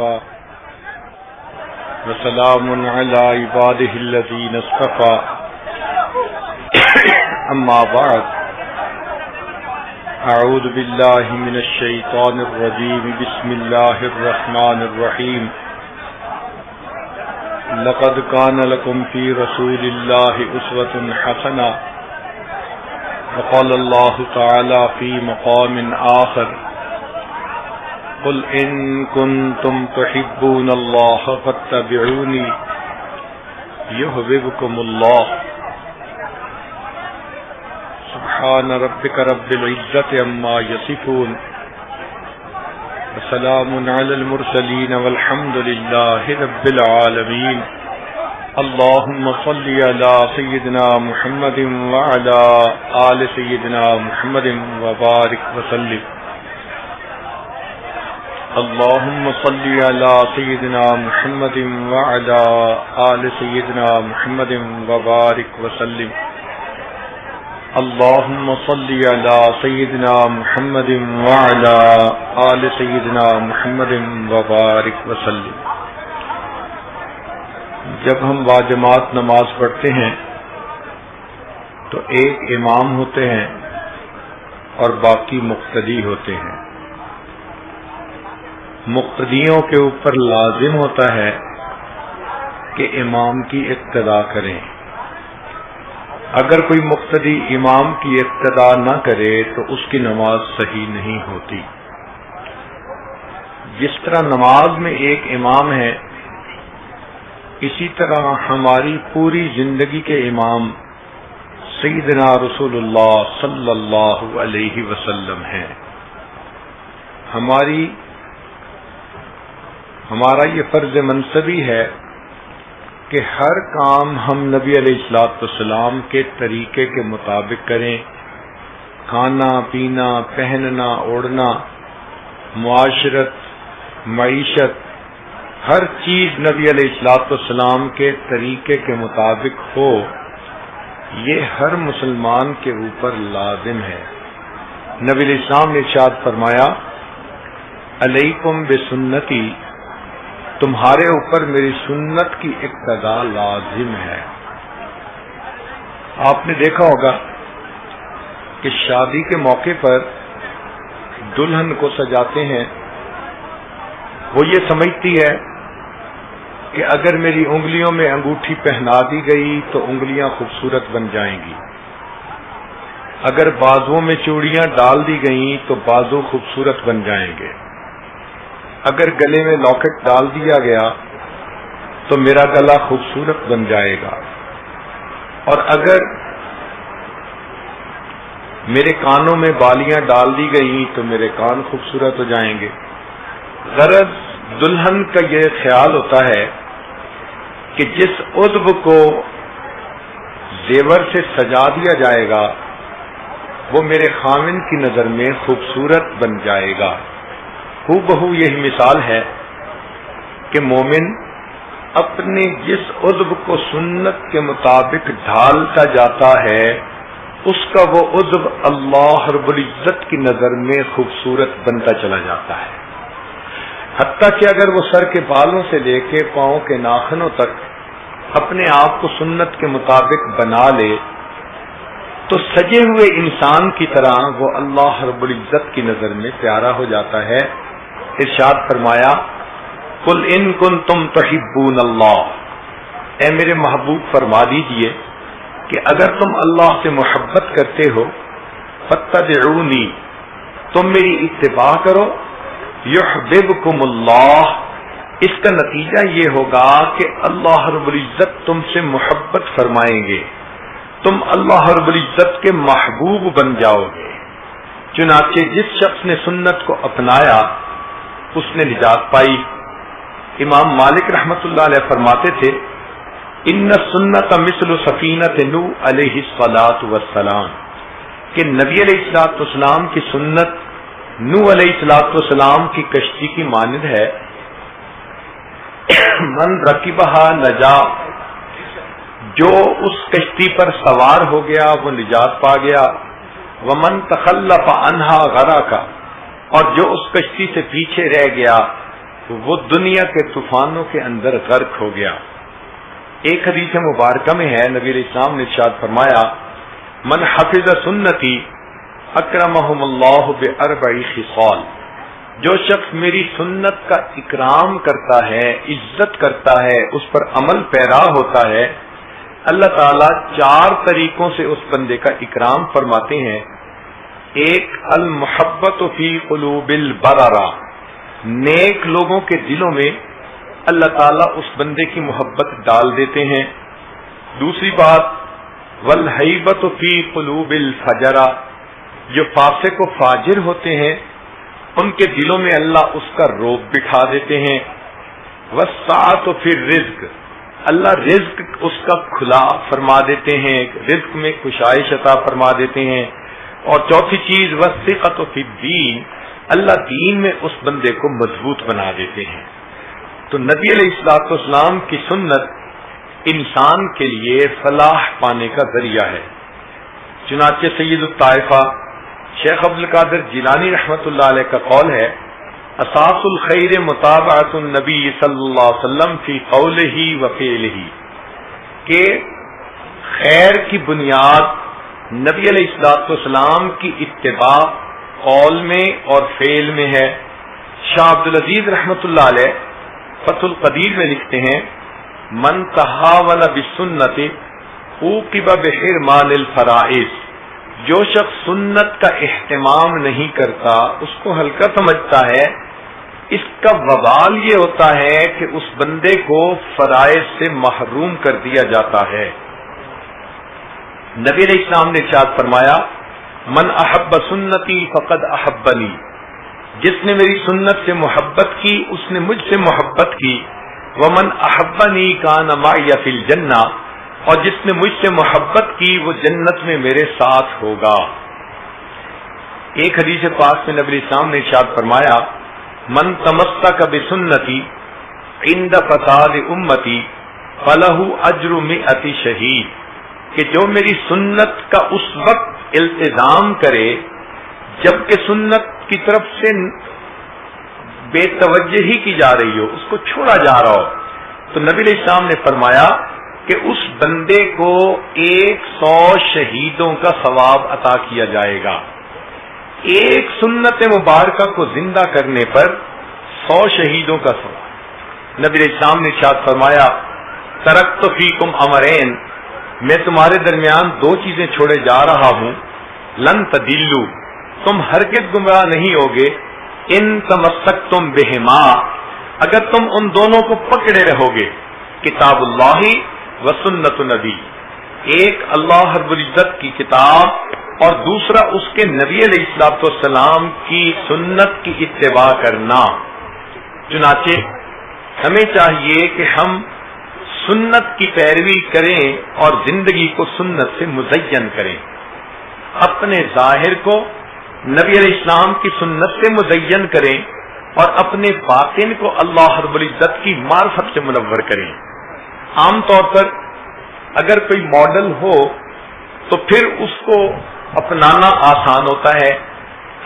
وكفى وسلام على عباده الذين اصطفى أما بعد أعوذ بالله من الشيطان الرجيم بسم الله الرحمن الرحيم لقد كان لكم في رسول الله أسوة حسنة وقال الله تعالى في مقام آخر قل إن كنتم تحبون الله فاتبعوني يحببكم الله سبحان ربك رب العزة عما يصفون وسلام على المرسلين والحمد لله رب العالمين اللهم صل على سيدنا محمد وعلى آل سيدنا محمد وبارك وسلم اللهم صل على سيدنا محمد وعلى آل سيدنا محمد وبارك وسلم اللهم صل على سيدنا محمد وعلى آل سيدنا محمد وبارك وسلم. جب ہم باجماعت نماز پڑھتے ہیں تو ایک امام ہوتے ہیں اور باقی مقتدی ہوتے ہیں. مقتدیوں کے اوپر لازم ہوتا ہے کہ امام کی اقتداء کریں. اگر کوئی مقتدی امام کی اقتداء نہ کرے تو اس کی نماز صحیح نہیں ہوتی. جس طرح نماز میں ایک امام ہے اسی طرح ہماری پوری زندگی کے امام سیدنا رسول اللہ صلی اللہ علیہ وسلم ہیں. ہمارا یہ فرض منصبی ہے کہ ہر کام ہم نبی علیہ الصلوۃ والسلام کے طریقے کے مطابق کریں. کھانا پینا، پہننا اوڑھنا، معاشرت، معیشت، ہر چیز نبی علیہ الصلوۃ والسلام کے طریقے کے مطابق ہو، یہ ہر مسلمان کے اوپر لازم ہے. نبی علیہ السلام نے ارشاد فرمایا علیکم بسنتی، تمہارے اوپر میری سنت کی اقتداء لازم ہے. آپ نے دیکھا ہوگا کہ شادی کے موقع پر دلہن کو سجاتے ہیں، وہ یہ سمجھتی ہے کہ اگر میری انگلیوں میں انگوٹھی پہنا دی گئی تو انگلیاں خوبصورت بن جائیں گی، اگر بازوؤں میں چوڑیاں ڈال دی گئیں تو بازو خوبصورت بن جائیں گے، اگر گلے میں لاکٹ ڈال دیا گیا تو میرا گلا خوبصورت بن جائے گا، اور اگر میرے کانوں میں بالیاں ڈال دی گئیں تو میرے کان خوبصورت ہو جائیں گے. غرض دلہن کا یہ خیال ہوتا ہے کہ جس عضو کو زیور سے سجا دیا جائے گا وہ میرے خاوند کی نظر میں خوبصورت بن جائے گا. بہو یہی مثال ہے کہ مومن اپنے جس عضو کو سنت کے مطابق ڈھالتا جاتا ہے اس کا وہ عضو اللہ رب العزت کی نظر میں خوبصورت بنتا چلا جاتا ہے. حتیٰ کہ اگر وہ سر کے بالوں سے لے کے پاؤں کے ناخنوں تک اپنے آپ کو سنت کے مطابق بنا لے تو سجے ہوئے انسان کی طرح وہ اللہ رب العزت کی نظر میں پیارا ہو جاتا ہے. ارشاد فرمایا قل ان کنتم تحبون اللہ، اے میرے محبوب فرما دیجئے کہ اگر تم اللہ سے محبت کرتے ہو فاتبعونی، تم میری اتباع کرو، یحببکم اللہ، اس کا نتیجہ یہ ہوگا کہ اللہ رب العزت تم سے محبت فرمائیں گے، تم اللہ رب العزت کے محبوب بن جاؤ گے. چنانچہ جس شخص نے سنت کو اپنایا اس نے نجات پائی. امام مالک رحمۃ اللہ علیہ فرماتے تھے ان السنت مثل سفینۃ نوح علیہ الصلاۃ والسلام، کہ نبی علیہ الصلاۃ والسلام کی سنت نوح علیہ الصلاۃ والسلام کی کشتی کی مانند ہے. من رکبہا نجا، جو اس کشتی پر سوار ہو گیا وہ نجات پا گیا. ومن تخلف عنہا غرق، اور جو اس کشتی سے پیچھے رہ گیا وہ دنیا کے طوفانوں کے اندر غرق ہو گیا۔ ایک حدیث مبارکہ میں ہے، نبی علیہ السلام نے ارشاد فرمایا، من حفظ سنتی اکرمہم اللہ باربع خصال، جو شخص میری سنت کا اکرام کرتا ہے، عزت کرتا ہے، اس پر عمل پیرا ہوتا ہے، اللہ تعالیٰ 4 طریقوں سے اس بندے کا اکرام فرماتے ہیں۔ ایک، المحبت فی قلوب البررہ، نیک لوگوں کے دلوں میں اللہ تعالیٰ اس بندے کی محبت ڈال دیتے ہیں۔ دوسری بات، والہیبۃ فی قلوب الفجرہ، جو فاسق و فاجر ہوتے ہیں ان کے دلوں میں اللہ اس کا رعب بٹھا دیتے ہیں۔ والسعۃ فی الرزق، اللہ رزق اس کا کھلا فرما دیتے ہیں، رزق میں کشائش عطا فرما دیتے ہیں۔ اور چوتھی چیز، والثقۃ فی الدین، اللہ دین میں اس بندے کو مضبوط بنا دیتے ہیں۔ تو نبی علیہ الصلوۃ والسلام کی سنت انسان کے لیے فلاح پانے کا ذریعہ ہے۔ چنانچہ سید الطائفہ شیخ عبد القادر جیلانی رحمۃ اللہ علیہ کا قول ہے، اساس الخیر متابعۃ النبی صلی اللہ علیہ وسلم فی قولہ و فعلہ، کہ خیر کی بنیاد نبی علیہ الصلوۃ والسلام کی اتباع قول میں اور فعل میں ہے۔ شاہ عبد العزیز رحمۃ اللہ علیہ فتح القدیر میں لکھتے ہیں، من تہاون بالسنت عوقب بحرمان الفرائض، جو شخص سنت کا اہتمام نہیں کرتا، اس کو ہلکا سمجھتا ہے، اس کا وبال یہ ہوتا ہے کہ اس بندے کو فرائض سے محروم کر دیا جاتا ہے۔ نبی علیہ السلام نے ارشاد فرمایا، من احب سنتی فقد احبنی، جس نے میری سنت سے محبت کی اس نے مجھ سے محبت کی۔ ومن احبنی کان معی فی الجنہ، اور جس نے مجھ سے محبت کی وہ جنت میں میرے ساتھ ہوگا۔ ایک حدیث پاک میں نبی السلام نے ارشاد فرمایا، من تمسک بسنتی عند فساد امتی فلہ اجر 100 شہید، کہ جو میری سنت کا اس وقت التزام کرے جبکہ سنت کی طرف سے بے توجہی کی جا رہی ہو، اس کو چھوڑا جا رہا ہو، تو نبی علیہ السلام نے فرمایا کہ اس بندے کو 100 شہیدوں کا ثواب عطا کیا جائے گا۔ ایک سنت مبارکہ کو زندہ کرنے پر 100 شہیدوں کا ثواب۔ نبی علیہ السلام نے ارشاد فرمایا، ترکت فیکم امرین، میں تمہارے درمیان 2 چیزیں چھوڑے جا رہا ہوں، لن تدلوا، تم ہرگز گمراہ نہیں ہوگے، ان تمسکتم بہما، اگر تم ان دونوں کو پکڑے رہو گے، کتاب اللہ و سنت نبی، ایک اللہ رب العزت کی کتاب اور دوسرا اس کے نبی علیہ الصلوۃ والسلام کی سنت کی اتباع کرنا۔ چنانچہ ہمیں چاہیے کہ ہم سنت کی پیروی کریں اور زندگی کو سنت سے مزین کریں، اپنے ظاہر کو نبی علیہ السلام کی سنت سے مزین کریں اور اپنے باطن کو اللہ رب العزت کی معرفت سے منور کریں۔ عام طور پر اگر کوئی ماڈل ہو تو پھر اس کو اپنانا آسان ہوتا ہے۔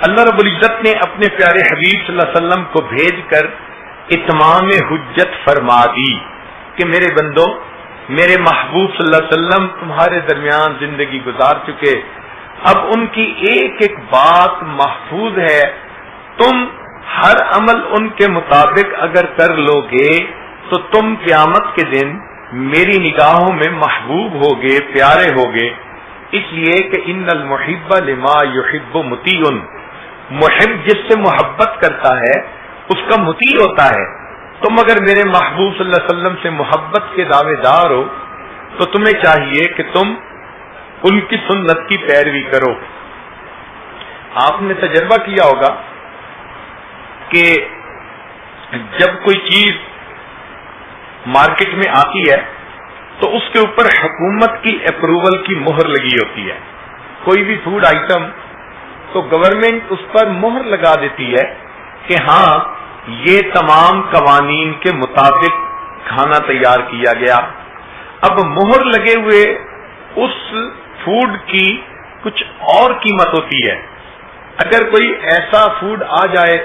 اللہ رب العزت نے اپنے پیارے حبیب صلی اللہ علیہ وسلم کو بھیج کر اتمام حجت فرما دی کہ میرے بندو، میرے محبوب صلی اللہ علیہ وسلم تمہارے درمیان زندگی گزار چکے، اب ان کی ایک ایک بات محفوظ ہے، تم ہر عمل ان کے مطابق اگر کر لو گے تو تم قیامت کے دن میری نگاہوں میں محبوب ہوگے، پیارے ہوگے۔ اس لیے کہ ان المحب لما یحب مطیع، محب جس سے محبت کرتا ہے اس کا مطیع ہوتا ہے۔ تم اگر میرے محبوب صلی اللہ علیہ وسلم سے محبت کے دعوے دار ہو تو تمہیں چاہیے کہ تم ان کی سنت کی پیروی کرو۔ آپ نے تجربہ کیا ہوگا کہ جب کوئی چیز مارکیٹ میں آتی ہے تو اس کے اوپر حکومت کی اپروول کی مہر لگی ہوتی ہے۔ کوئی بھی فوڈ آئٹم تو گورنمنٹ اس پر مہر لگا دیتی ہے کہ ہاں یہ تمام قوانین کے مطابق کھانا تیار کیا گیا۔ اب مہر لگے ہوئے اس فوڈ کی کچھ اور قیمت ہوتی ہے۔ اگر کوئی ایسا فوڈ آ جائے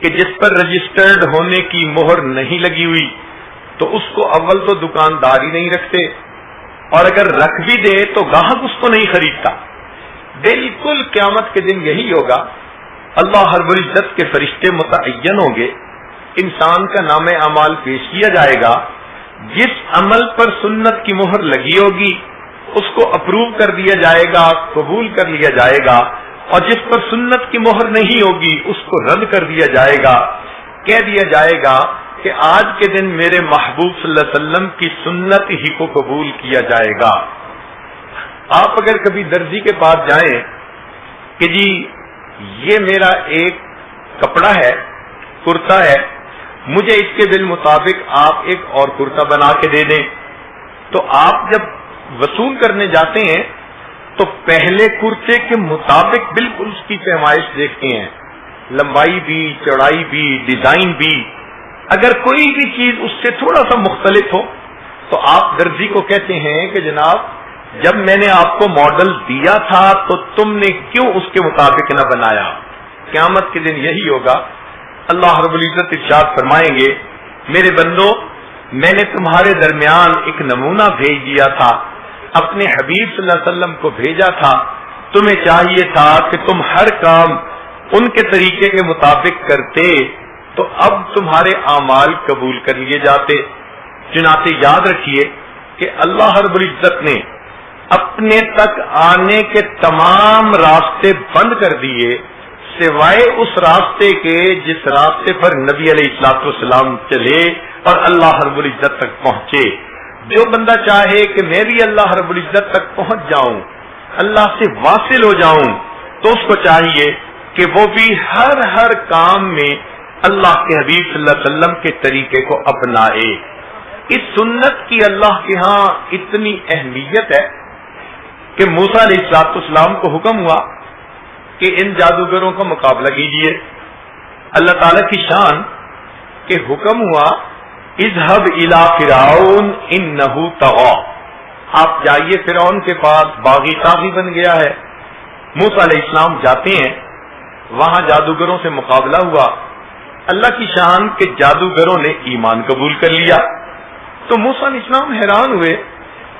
کہ جس پر رجسٹرڈ ہونے کی مہر نہیں لگی ہوئی تو اس کو اول تو دکاندار ہی نہیں رکھتے، اور اگر رکھ بھی دے تو گاہک اس کو نہیں خریدتا۔ بالکل قیامت کے دن یہی ہوگا، اللہ رب العزت کے فرشتے متعین ہوں گے، انسان کا نام اعمال پیش کیا جائے گا، جس عمل پر سنت کی مہر لگی ہوگی اس کو اپروو کر دیا جائے گا، قبول کر لیا جائے گا، اور جس پر سنت کی مہر نہیں ہوگی اس کو رد کر دیا جائے گا۔ کہہ دیا جائے گا کہ آج کے دن میرے محبوب صلی اللہ علیہ وسلم کی سنت ہی کو قبول کیا جائے گا۔ آپ اگر کبھی درزی کے پاس جائیں کہ جی یہ میرا ایک کپڑا ہے، کرتا ہے، مجھے اس کے بالمطابق آپ ایک اور کرتا بنا کے دے دیں، تو آپ جب وصول کرنے جاتے ہیں تو پہلے کرتے کے مطابق بالکل اس کی پیمائش دیکھتے ہیں، لمبائی بھی، چوڑائی بھی، ڈیزائن بھی۔ اگر کوئی بھی چیز اس سے تھوڑا سا مختلف ہو تو آپ درزی کو کہتے ہیں کہ جناب جب میں نے آپ کو ماڈل دیا تھا تو تم نے کیوں اس کے مطابق نہ بنایا؟ قیامت کے دن یہی ہوگا۔ اللہ رب العزت ارشاد فرمائیں گے، میرے بندو میں نے تمہارے درمیان ایک نمونہ بھیج دیا تھا، اپنے حبیب صلی اللہ علیہ وسلم کو بھیجا تھا، تمہیں چاہیے تھا کہ تم ہر کام ان کے طریقے کے مطابق کرتے تو اب تمہارے اعمال قبول کر لیے جاتے۔ چنانچہ یاد رکھیے کہ اللہ رب العزت نے اپنے تک آنے کے تمام راستے بند کر دیے سوائے اس راستے کے جس راستے پر نبی علیہ الصلوۃ والسلام چلے اور اللہ رب العزت تک پہنچے۔ جو بندہ چاہے کہ میں بھی اللہ رب العزت تک پہنچ جاؤں، اللہ سے واصل ہو جاؤں، تو اس کو چاہیے کہ وہ بھی ہر کام میں اللہ کے حبیب صلی اللہ علیہ وسلم کے طریقے کو اپنائے۔ اس سنت کی اللہ کے ہاں اتنی اہمیت ہے کہ موسیٰ علیہ السلام کو حکم ہوا کہ ان جادوگروں کا مقابلہ کیجیے۔ اللہ تعالی کی شان کہ حکم ہوا اذهب الى فرعون انه طغى، آپ جائیے فرعون کے پاس، باغی طاغی بن گیا ہے۔ موسیٰ علیہ السلام جاتے ہیں، وہاں جادوگروں سے مقابلہ ہوا۔ اللہ کی شان کہ جادوگروں نے ایمان قبول کر لیا تو موسیٰ علیہ السلام حیران ہوئے،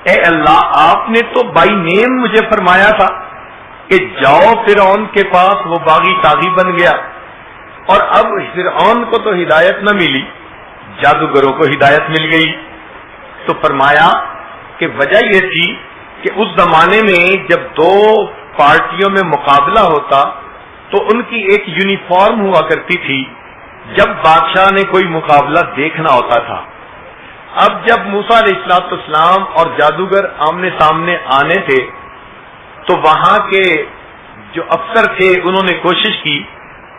اے اللہ آپ نے تو بائی نیم مجھے فرمایا تھا کہ جاؤ فرعون کے پاس، وہ باغی طاغی بن گیا، اور اب فرعون کو تو ہدایت نہ ملی، جادوگروں کو ہدایت مل گئی۔ تو فرمایا کہ وجہ یہ تھی کہ اس زمانے میں جب دو پارٹیوں میں مقابلہ ہوتا تو ان کی ایک یونیفارم ہوا کرتی تھی جب بادشاہ نے کوئی مقابلہ دیکھنا ہوتا تھا۔ اب جب موسیٰ علیہ السلام اور جادوگر آمنے سامنے آنے تھے تو وہاں کے جو افسر تھے انہوں نے کوشش کی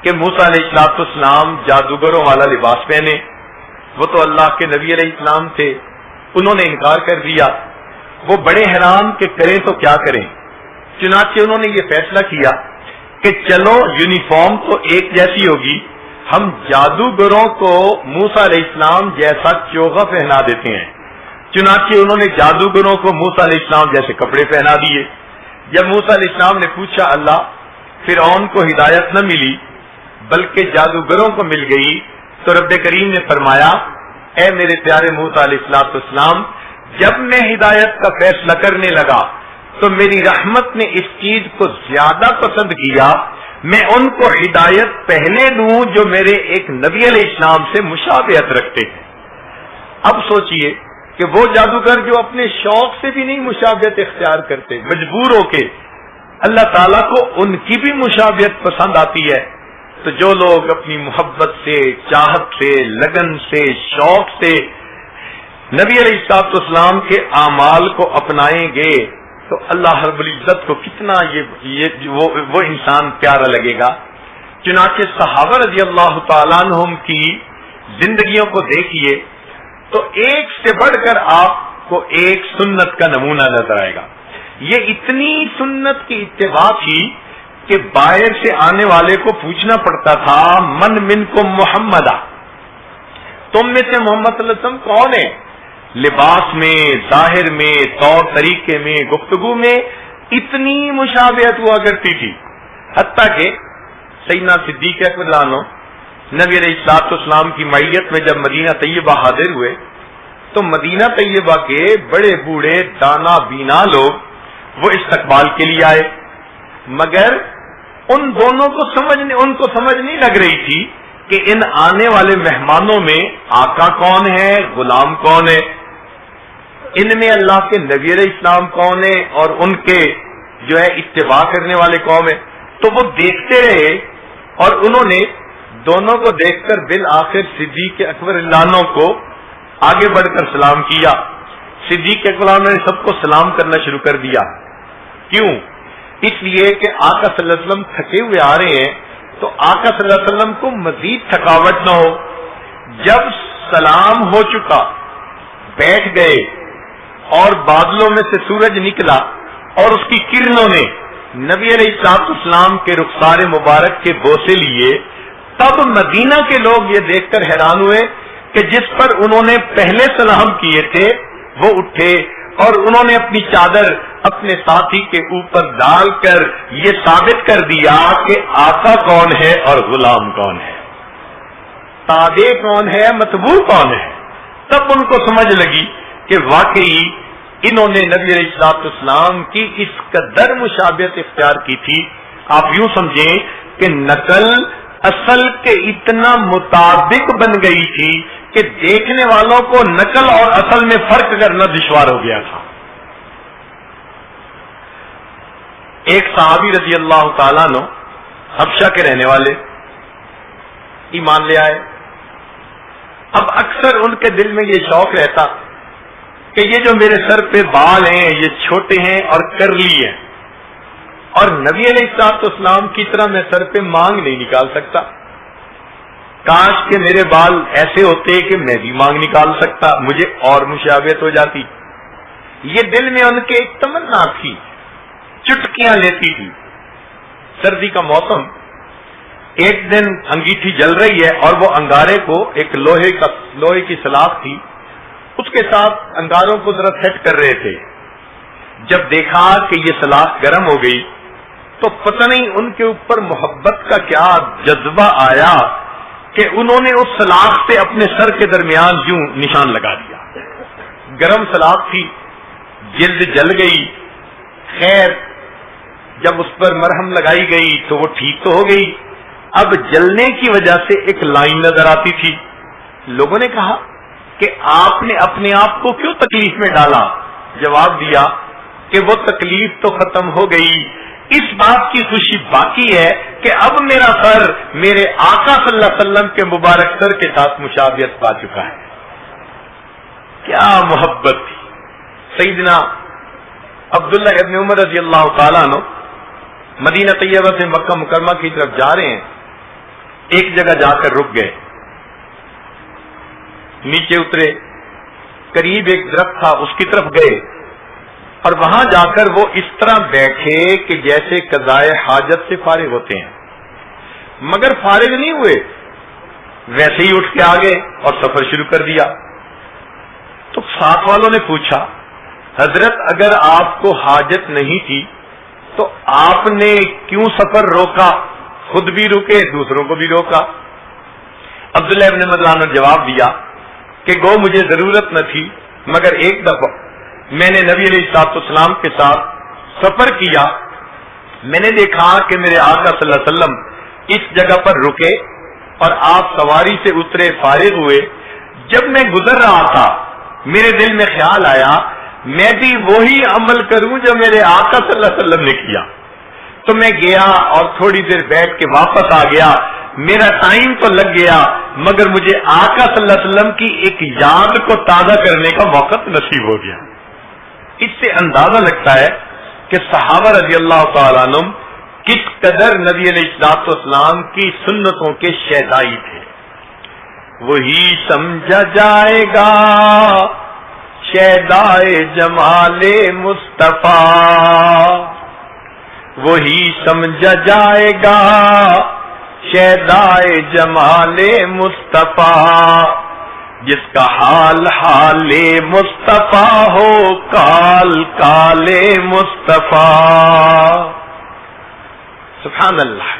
کہ موسیٰ علیہ السلام جادوگروں والا لباس پہنے، وہ تو اللہ کے نبی علیہ السلام تھے، انہوں نے انکار کر دیا۔ وہ بڑے حیران کہ کریں تو کیا کریں، چنانچہ انہوں نے یہ فیصلہ کیا کہ چلو یونیفارم تو ایک جیسی ہوگی، ہم جادوگروں کو موسیٰ علیہ السلام جیسا چوغا پہنا دیتے ہیں۔ چنانچہ انہوں نے جادوگروں کو موسیٰ علیہ السلام جیسے کپڑے پہنا دیے۔ جب موسیٰ علیہ السلام نے پوچھا اللہ فرعون کو ہدایت نہ ملی بلکہ جادوگروں کو مل گئی، تو رب کریم نے فرمایا اے میرے پیارے موسیٰ علیہ السلام، جب میں ہدایت کا فیصلہ کرنے لگا تو میری رحمت نے اس چیز کو زیادہ پسند کیا، میں ان کو ہدایت پہلے دوں جو میرے ایک نبی علیہ السلام سے مشابہت رکھتے ہیں۔ اب سوچئے کہ وہ جادوگر جو اپنے شوق سے بھی نہیں مشابہت اختیار کرتے، مجبور ہو کے، اللہ تعالیٰ کو ان کی بھی مشابہت پسند آتی ہے، تو جو لوگ اپنی محبت سے، چاہت سے، لگن سے، شوق سے نبی علیہ السلام کے اعمال کو اپنائیں گے تو اللہ رب العزت کو کتنا وہ انسان پیارا لگے گا۔ چنانچہ صحابہ رضی اللہ تعالیٰ عنہم کی زندگیوں کو دیکھیے تو ایک سے بڑھ کر آپ کو ایک سنت کا نمونہ نظر آئے گا۔ یہ اتنی سنت کی اتباع تھی کہ باہر سے آنے والے کو پوچھنا پڑتا تھا من منکم محمدہ، تم میں سے محمد صلی اللہ علیہ وسلم کون ہے؟ لباس میں، ظاہر میں، طور طریقے میں، گفتگو میں اتنی مشابہت ہوا کرتی تھی، حتیٰ کہ سیدنا صدیق اکبر عنہ نبی علیہ الصلوۃ والسلام کی معیت میں جب مدینہ طیبہ حاضر ہوئے تو مدینہ طیبہ کے بڑے بوڑھے دانا بینا لوگ وہ استقبال کے لیے آئے، مگر ان دونوں کو سمجھ نہیں لگ رہی تھی کہ ان آنے والے مہمانوں میں آقا کون ہے، غلام کون ہے، ان میں اللہ کے نبی علیہ السلام کون ہے اور ان کے جو ہے اتباع کرنے والے کون ہیں۔ تو وہ دیکھتے رہے اور انہوں نے دونوں کو دیکھ کر بالآخر صدیق اکبر اللہ عنہ کو آگے بڑھ کر سلام کیا۔ صدیق اکبر نے سب کو سلام کرنا شروع کر دیا۔ کیوں؟ اس لیے کہ آقا صلی اللہ علیہ وسلم تھکے ہوئے آ رہے ہیں تو آقا صلی اللہ علیہ وسلم کو مزید تھکاوٹ نہ ہو۔ جب سلام ہو چکا بیٹھ گئے اور بادلوں میں سے سورج نکلا اور اس کی کرنوں نے نبی علیہ السلام کے رخسار مبارک کے بوسے لیے، تب مدینہ کے لوگ یہ دیکھ کر حیران ہوئے کہ جس پر انہوں نے پہلے سلام کیے تھے وہ اٹھے اور انہوں نے اپنی چادر اپنے ساتھی کے اوپر ڈال کر یہ ثابت کر دیا کہ آقا کون ہے اور غلام کون ہے، تابع کون ہے، متبوع کون ہے۔ تب ان کو سمجھ لگی کہ واقعی انہوں نے نبی علیہ السلام کی اس قدر مشابہت اختیار کی تھی، آپ یوں سمجھیں کہ نقل اصل کے اتنا مطابق بن گئی تھی کہ دیکھنے والوں کو نقل اور اصل میں فرق کرنا دشوار ہو گیا تھا۔ ایک صحابی رضی اللہ تعالیٰ عنہ حبشہ کے رہنے والے ایمان لے آئے۔ اب اکثر ان کے دل میں یہ شوق رہتا کہ یہ جو میرے سر پہ بال ہیں یہ چھوٹے ہیں اور کرلی ہیں، اور نبی علیہ السلام کی طرح میں سر پہ مانگ نہیں نکال سکتا، کاش کہ میرے بال ایسے ہوتے کہ میں بھی مانگ نکال سکتا، مجھے اور مشابہت ہو جاتی۔ یہ دل میں ان کے ایک تمنا تھی، چٹکیاں لیتی تھی۔ سردی کا موسم، ایک دن انگیٹھی جل رہی ہے اور وہ انگارے کو ایک لوہے کی سلاخ تھی، اس کے ساتھ انگاروں کو ذرا سیٹ کر رہے تھے۔ جب دیکھا کہ یہ سلاخ گرم ہو گئی تو پتہ نہیں ان کے اوپر محبت کا کیا جذبہ آیا کہ انہوں نے اس سلاخ سے اپنے سر کے درمیان یوں نشان لگا دیا۔ گرم سلاخ تھی، جلد جل گئی، خیر جب اس پر مرہم لگائی گئی تو وہ ٹھیک تو ہو گئی، اب جلنے کی وجہ سے ایک لائن نظر آتی تھی۔ لوگوں نے کہا کہ آپ نے اپنے آپ کو کیوں تکلیف میں ڈالا؟ جواب دیا کہ وہ تکلیف تو ختم ہو گئی، اس بات کی خوشی باقی ہے کہ اب میرا سر میرے آقا صلی اللہ علیہ وسلم کے مبارک سر کے ساتھ مشابہت پا چکا ہے۔ کیا محبت تھی۔ سیدنا عبداللہ ابن عمر رضی اللہ تعالیٰ عنہ مدینہ طیبہ سے مکہ مکرمہ کی طرف جا رہے ہیں، ایک جگہ جا کر رک گئے، نیچے اترے، قریب ایک درخت تھا اس کی طرف گئے اور وہاں جا کر وہ اس طرح بیٹھے کہ جیسے قضائے حاجت سے فارغ ہوتے ہیں، مگر فارغ نہیں ہوئے، ویسے ہی اٹھ کے آ گئے اور سفر شروع کر دیا۔ تو ساتھ والوں نے پوچھا، حضرت اگر آپ کو حاجت نہیں تھی تو آپ نے کیوں سفر روکا؟ خود بھی رکے، دوسروں کو بھی روکا۔ عبداللہ ابن مدلان نے جواب دیا کہ گو مجھے ضرورت نہ تھی، مگر ایک دفعہ میں نے نبی علیہ السلام کے ساتھ سفر کیا، میں نے دیکھا کہ میرے آقا صلی اللہ علیہ وسلم اس جگہ پر رکے اور آپ سواری سے اترے، فارغ ہوئے۔ جب میں گزر رہا تھا میرے دل میں خیال آیا میں بھی وہی عمل کروں جو میرے آقا صلی اللہ علیہ وسلم نے کیا، تو میں گیا اور تھوڑی دیر بیٹھ کے واپس آ گیا۔ میرا ٹائم تو لگ گیا مگر مجھے آقا صلی اللہ علیہ وسلم کی ایک یاد کو تازہ کرنے کا وقت نصیب ہو گیا۔ اس سے اندازہ لگتا ہے کہ صحابہ رضی اللہ تعالیٰ عنہ کس قدر نبی علیہ السلام کی سنتوں کے شیدائی تھے۔ وہی سمجھا جائے گا شیدائے جمال مصطفیٰ، وہی سمجھا جائے گا شیدائے جمال مصطفیٰ، جس کا حال حال مصطفیٰ ہو کال کال مصطفیٰ۔ سبحان اللہ،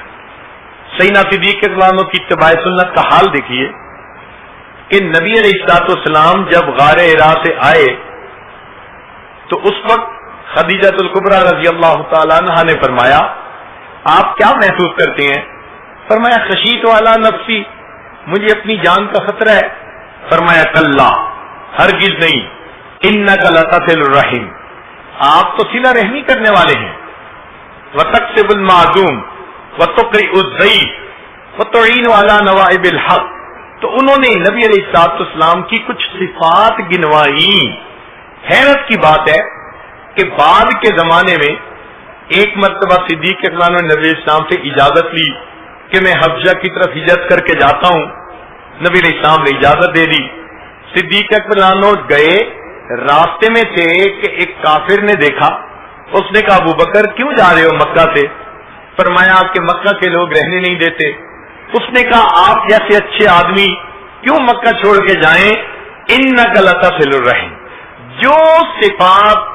سیدنا صدیق رضی اللہ عنہ کی اتباع سنت کا حال دیکھیے کہ نبی علیہ الصلوۃ والسلام جب غار حرا سے آئے تو اس وقت خدیجہ الکبریٰ رضی اللہ تعالی عنہا نے فرمایا آپ کیا محسوس کرتے ہیں؟ فرمایا خشیت والا نفسی، مجھے اپنی جان کا خطرہ ہے۔ فرمایا کلا، ہرگز نہیں، انک لتصل الرحم، آپ تو صلہ رحمی کرنے والے ہیں، وتکسب المعدوم وتقرئ الضیف وتعین علی نوائب الحق۔ تو انہوں نے نبی علیہ الصلوۃ والسلام کی کچھ صفات گنوائی۔ حیرت کی بات ہے کہ بعد کے زمانے میں ایک مرتبہ صدیق رضی اللہ عنہ نے نبی السلام سے اجازت لی کہ میں حبشہ کی طرف ہجرت کر کے جاتا ہوں۔ نبی علیہ السلام نے اجازت دے دی۔ صدیق رضی اللہ عنہ گئے، راستے میں تھے کہ ایک کافر نے دیکھا، اس نے کہا ابو بکر کیوں جا رہے ہو مکہ سے؟ فرمایا کہ مکہ کے لوگ رہنے نہیں دیتے۔ اس نے کہا آپ جیسے اچھے آدمی کیوں مکہ چھوڑ کے جائیں؟ انک لتصل الرحم۔ جو صفات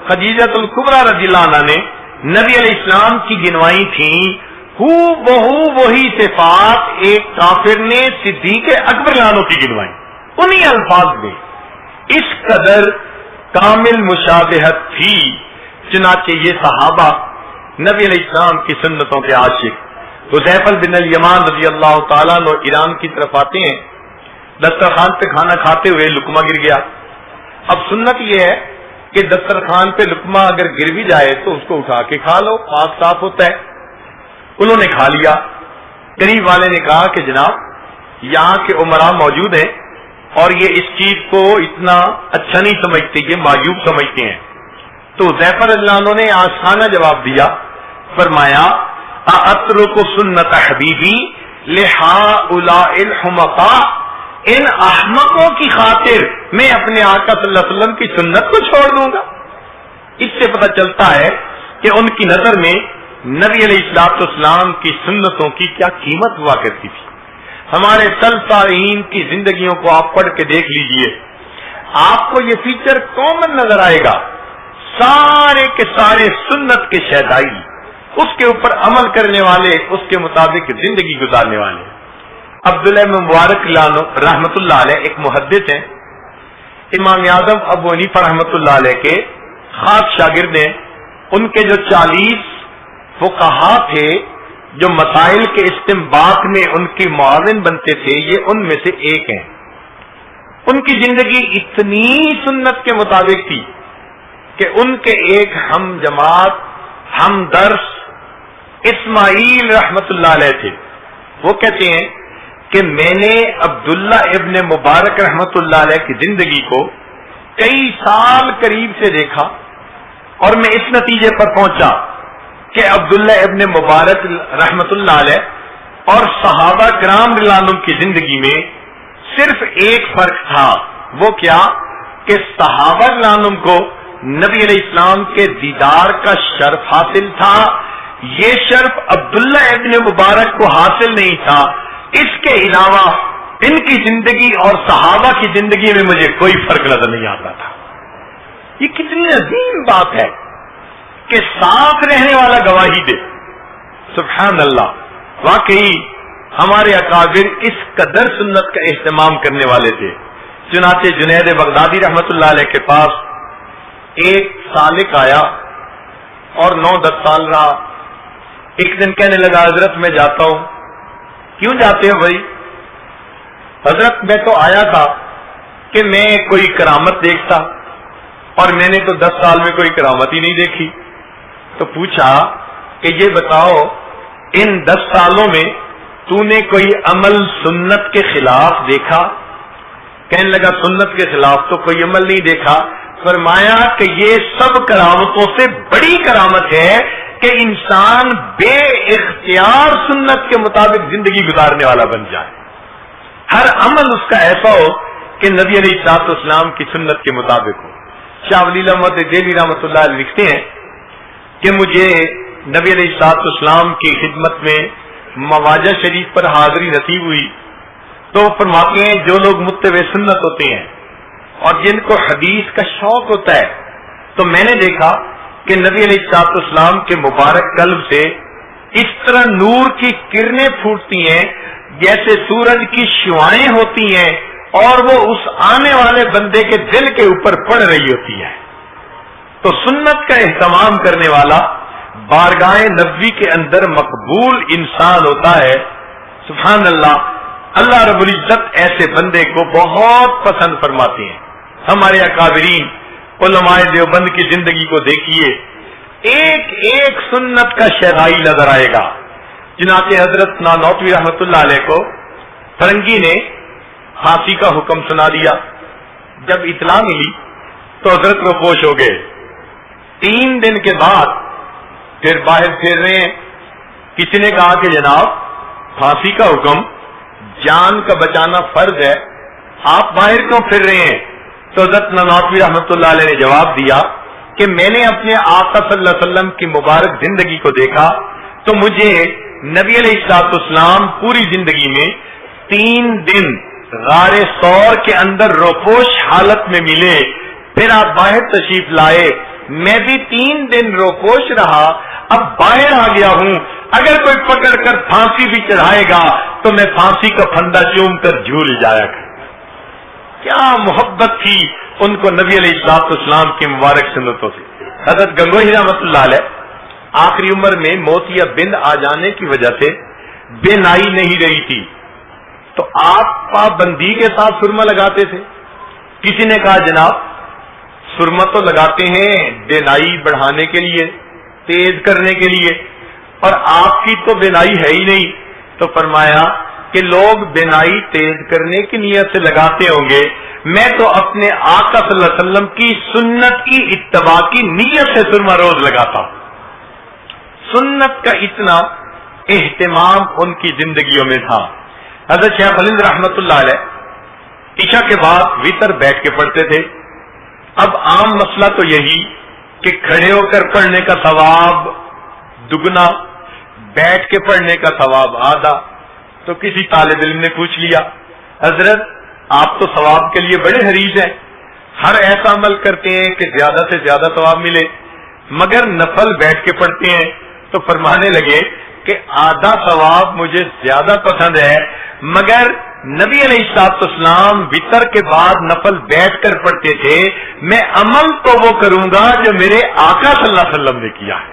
خدیجہ الکبریٰ رضی اللہ عنہا نے نبی علیہ السلام کی گنوائی تھیں، وہی صفات ایک کافر نے صدیق اکبر رضی اللہ عنہ کی گنوائی، انہی الفاظ میں۔ اس قدر کامل مشابہت تھی، چنانچہ یہ صحابہ نبی علیہ السلام کی سنتوں کے عاشق حذیفہ بن الیمان رضی اللہ تعالیٰ عنہ ایران کی طرف آتے ہیں، دسترخوان پہ کھانا کھاتے ہوئے لقمہ گر گیا۔ اب سنت یہ ہے کہ دسترخوان پہ لقمہ اگر گر بھی جائے تو اس کو اٹھا کے کھا لو، پاک صاف ہوتا ہے۔ انہوں نے کھا لیا۔ قریب والے نے کہا کہ جناب یہاں کے عمراء موجود ہیں اور یہ اس چیز کو اتنا اچھا نہیں سمجھتے، یہ معیوب سمجھتے ہیں۔ تو حذیفہ رضی اللہ عنہ نے آسانہ جواب دیا، فرمایا اَأَتْرُكُ سُنَّةَ حَبِيبِي لِهَٰؤُلَاءِ الْحُمَقَاءِ، ان احمقوں کی خاطر میں اپنے آقا صلی اللہ علیہ وسلم کی سنت کو چھوڑ دوں گا۔ اس سے پتہ چلتا ہے کہ ان کی نظر میں نبی علیہ الصلوۃ والسلام کی سنتوں کی کیا قیمت ہوا کرتی تھی۔ ہمارے سلف صالحین کی زندگیوں کو آپ پڑھ کے دیکھ لیجئے، آپ کو یہ فیچر کامن نظر آئے گا، سارے کے سارے سنت کے شیدائی، اس کے اوپر عمل کرنے والے، اس کے مطابق زندگی گزارنے والے۔ عبداللہ بن مبارک رحمۃ اللہ علیہ ایک محدث ہیں، امام اعظم ابو حنیفہ رحمۃ اللہ علیہ کے خاص شاگرد ہیں۔ ان کے جو 40 فقہا تھے جو مسائل کے استنباط میں ان کی معاون بنتے تھے، یہ ان میں سے ایک ہیں۔ ان کی زندگی اتنی سنت کے مطابق تھی کہ ان کے ایک ہم جماعت ہم درس اسماعیل رحمت اللہ علیہ تھے۔ وہ کہتے ہیں کہ میں نے عبداللہ ابن مبارک رحمت اللہ علیہ کی زندگی کو کئی سال قریب سے دیکھا اور میں اس نتیجے پر پہنچا کہ عبداللہ ابن مبارک رحمت اللہ علیہ اور صحابہ کرام رضی اللہ عنہم کی زندگی میں صرف ایک فرق تھا، وہ کیا کہ صحابہ رضی اللہ عنہم کو نبی علیہ السلام کے دیدار کا شرف حاصل تھا، یہ شرف عبداللہ ابن مبارک کو حاصل نہیں تھا۔ اس کے علاوہ ان کی زندگی اور صحابہ کی زندگی میں مجھے کوئی فرق نظر نہیں آتا تھا۔ یہ کتنی عظیم بات ہے کہ ساتھ رہنے والا گواہی دے۔ سبحان اللہ، واقعی ہمارے اکابر اس قدر سنت کا اہتمام کرنے والے تھے۔ چنانچہ جنید بغدادی رحمت اللہ علیہ کے پاس ایک سالک آیا اور 9-10 سال رہا۔ ایک دن کہنے لگا حضرت میں جاتا ہوں۔ کیوں جاتے ہو بھائی؟ حضرت میں تو آیا تھا کہ میں کوئی کرامت دیکھتا، اور میں نے تو 10 سال میں کوئی کرامت ہی نہیں دیکھی۔ تو پوچھا کہ یہ بتاؤ ان 10 سالوں میں تو نے کوئی عمل سنت کے خلاف دیکھا؟ کہنے لگا سنت کے خلاف تو کوئی عمل نہیں دیکھا۔ فرمایا کہ یہ سب کرامتوں سے بڑی کرامت ہے کہ انسان بے اختیار سنت کے مطابق زندگی گزارنے والا بن جائے، ہر عمل اس کا ایسا ہو کہ نبی علیہ الصلوۃ والسلام کی سنت کے مطابق ہو۔ شاہ ولی اللہ محمد دہلوی رحمۃ اللہ علیہ لکھتے ہیں کہ مجھے نبی علیہ الصلوۃ والسلام کی خدمت میں مواجہ شریف پر حاضری نصیب ہوئی، تو فرماتے ہیں جو لوگ متبع سنت ہوتے ہیں اور جن کو حدیث کا شوق ہوتا ہے، تو میں نے دیکھا کہ نبی علیہ الصلوۃ والسلام کے مبارک قلب سے اس طرح نور کی کرنیں پھوٹتی ہیں جیسے سورج کی شعاعیں ہوتی ہیں اور وہ اس آنے والے بندے کے دل کے اوپر پڑ رہی ہوتی ہے. تو سنت کا اہتمام کرنے والا بارگاہ نبوی کے اندر مقبول انسان ہوتا ہے. سبحان اللہ. اللہ رب العزت ایسے بندے کو بہت پسند فرماتے ہیں. ہمارے اکابرین علماء دیوبند کی زندگی کو دیکھیے, ایک ایک سنت کا شہرائی نظر آئے گا. چنانچہ حضرت نانوتوی رحمت اللہ علیہ کو فرنگی نے پھانسی کا حکم سنا دیا. جب اطلاع ملی تو حضرت روپوش ہو گئے. 3 دن کے بعد پھر باہر پھیر رہے ہیں. کسی نے کہا کہ جناب پھانسی کا حکم, جان کا بچانا فرض ہے, آپ باہر کیوں پھر رہے ہیں؟ تو حضرت نانوتوی رحمت اللہ علیہ نے جواب دیا کہ میں نے اپنے آقا صلی اللہ علیہ وسلم کی مبارک زندگی کو دیکھا تو مجھے نبی علیہ الصلوۃ والسلام پوری زندگی میں 3 دن غار ثور کے اندر روپوش حالت میں ملے. پھر آپ باہر تشریف لائے, میں بھی 3 دن روپوش رہا, اب باہر آ گیا ہوں. اگر کوئی پکڑ کر پھانسی بھی چڑھائے گا تو میں پھانسی کا پھندا چوم کر جھول جایا کر. کیا محبت تھی ان کو نبی علیہ الصلوۃ والسلام کی مبارک سنتوں سے. حضرت گنگوہی رحمۃ اللہ علیہ آخری عمر میں موت یا بند آ جانے کی وجہ سے بے نائی نہیں رہی تھی, تو آپ پابندی کے ساتھ سرما لگاتے تھے. کسی نے کہا جناب سرما تو لگاتے ہیں بے نائی بڑھانے کے لیے, تیز کرنے کے لیے, اور آپ کی تو بے نائی ہے ہی نہیں. تو فرمایا کہ لوگ بے نائی تیز کرنے کی نیت سے لگاتے ہوں گے, میں تو اپنے آقا صلی اللہ علیہ وسلم کی سنت کی اتباع کی نیت سے سرما روز لگاتا ہوں. سنت کا اتنا اہتمام ان کی زندگیوں میں تھا. حضرت شیخ خلیل رحمت اللہ علیہ عشاء کے بعد وتر بیٹھ کے پڑھتے تھے. اب عام مسئلہ تو یہی کہ کھڑے ہو کر پڑھنے کا ثواب دگنا, بیٹھ کے پڑھنے کا ثواب آدھا. تو کسی طالب علم نے پوچھ لیا, حضرت آپ تو ثواب کے لیے بڑے حریص ہیں, ہر ایسا عمل کرتے ہیں کہ زیادہ سے زیادہ ثواب ملے, مگر نفل بیٹھ کے پڑھتے ہیں. تو فرمانے لگے کہ آدھا ثواب مجھے زیادہ پسند ہے, مگر نبی علیہ الصلوۃ والسلام وتر کے بعد نفل بیٹھ کر پڑھتے تھے, میں عمل تو وہ کروں گا جو میرے آقا صلی اللہ علیہ وسلم نے کیا ہے.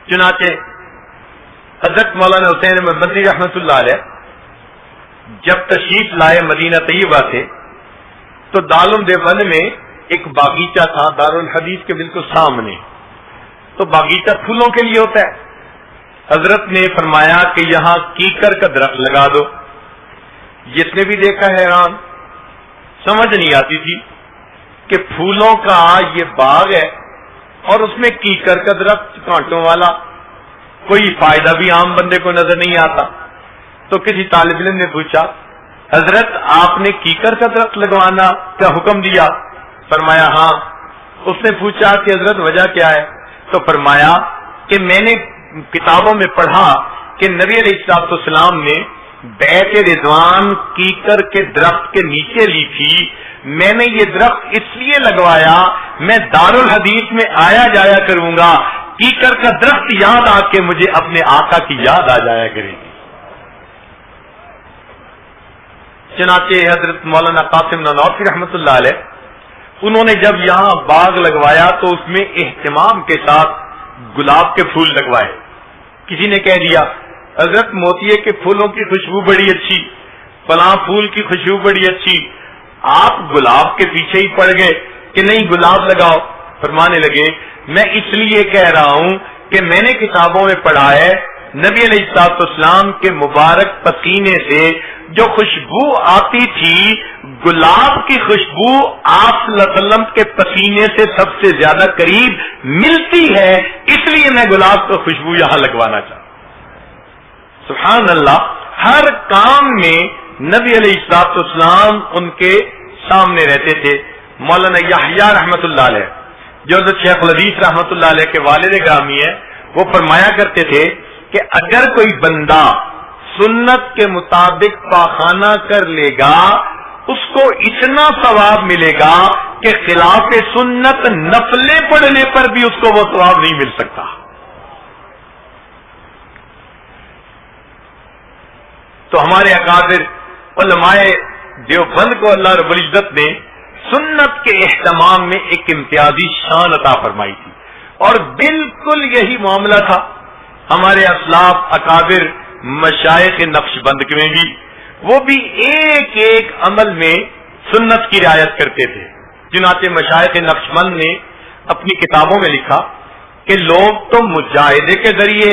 چنانچہ حضرت مولانا حسین احمد مدنی رحمت اللہ علیہ جب تشریف لائے مدینہ طیبہ سے تو دارالعلوم دیوبند میں ایک باغیچہ تھا دارالحدیث کے بالکل سامنے. تو باغیچہ پھولوں کے لیے ہوتا ہے. حضرت نے فرمایا کہ یہاں کیکر کا درخت لگا دو. جس نے بھی دیکھا حیران, سمجھ نہیں آتی تھی کہ پھولوں کا یہ باغ ہے اور اس میں کیکر کا درخت کانٹوں والا, کوئی فائدہ بھی عام بندے کو نظر نہیں آتا. تو کسی طالب علم نے پوچھا, حضرت آپ نے کیکر کا درخت لگوانا کا حکم دیا؟ فرمایا ہاں. اس نے پوچھا کہ حضرت وجہ کیا ہے؟ تو فرمایا کہ میں نے کتابوں میں پڑھا کہ نبی علیہ الصلوۃ والسلام نے بیت رضوان کیکر کے درخت کے نیچے لی تھی. میں نے یہ درخت اس لیے لگوایا, میں دارالحدیث میں آیا جایا کروں گا, کیکر کا درخت یاد آ کے مجھے اپنے آقا کی یاد آ جایا کرے گی. چنانچہ حضرت مولانا قاسم نانوتوی رحمت اللہ علیہ انہوں نے جب یہاں باغ لگوایا تو اس میں اہتمام کے ساتھ گلاب کے پھول لگوائے. کسی نے کہہ دیا حضرت موتیے کے پھولوں کی خوشبو بڑی اچھی, فلاں پھول کی خوشبو بڑی اچھی, آپ گلاب کے پیچھے ہی پڑ گئے کہ نہیں گلاب لگاؤ. فرمانے لگے میں اس لیے کہہ رہا ہوں کہ میں نے کتابوں میں پڑھا ہے نبی علیہ الصلوۃ والسلام کے مبارک پسینے سے جو خوشبو آتی تھی, گلاب کی خوشبو آپ صلی اللہ علیہ وسلم کے پسینے سے سب سے زیادہ قریب ملتی ہے, اس لیے میں گلاب کی خوشبو یہاں لگوانا چاہتا ہوں. سبحان اللہ. ہر کام میں نبی علیہ الصلوۃ والسلام ان کے سامنے رہتے تھے. مولانا یحییٰ رحمت اللہ علیہ جو حضرت شیخ الحدیث رحمت اللہ علیہ کے والد گرامی ہے, وہ فرمایا کرتے تھے کہ اگر کوئی بندہ سنت کے مطابق پاخانہ کر لے گا اس کو اتنا ثواب ملے گا کہ خلاف سنت نفلیں پڑھنے پر بھی اس کو وہ ثواب نہیں مل سکتا. تو ہمارے اکابر علماء دیوبند کو اللہ رب العزت نے سنت کے اہتمام میں ایک امتیازی شان عطا فرمائی تھی، اور بالکل یہی معاملہ تھا ہمارے اسلاف اکابر مشائخ نقش بند میں بھی. وہ بھی ایک ایک عمل میں سنت کی رعایت کرتے تھے. چنانچہ مشائخ نقش بند نے اپنی کتابوں میں لکھا کہ لوگ تو مجاہدے کے ذریعے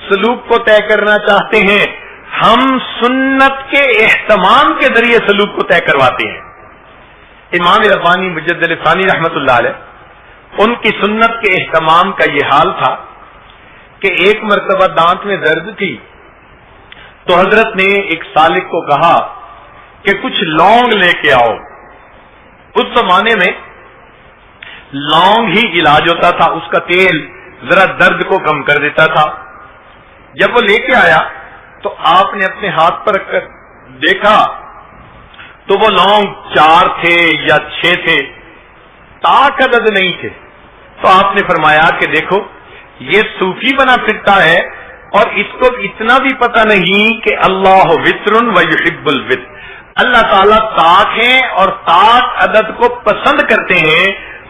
سلوک کو طے کرنا چاہتے ہیں، ہم سنت کے اہتمام کے ذریعے سلوک کو طے کرواتے ہیں. امام ربانی مجدد ثانی رحمت اللہ علیہ، ان کی سنت کے اہتمام کا یہ حال تھا کہ ایک مرتبہ دانت میں درد تھی تو حضرت نے ایک سالک کو کہا کہ کچھ لونگ لے کے آؤ. اس زمانے میں لونگ ہی علاج ہوتا تھا، اس کا تیل ذرا درد کو کم کر دیتا تھا. جب وہ لے کے آیا تو آپ نے اپنے ہاتھ پر رکھ کر دیکھا تو وہ لونگ 4 تھے یا 6 تھے، تاک عدد نہیں تھے. تو آپ نے فرمایا کہ دیکھو یہ صوفی بنا پھرتا ہے اور اس کو اتنا بھی پتہ نہیں کہ اللہ وتر و یحب الوتر، اللہ تعالیٰ تاک ہیں اور تاک عدد کو پسند کرتے ہیں.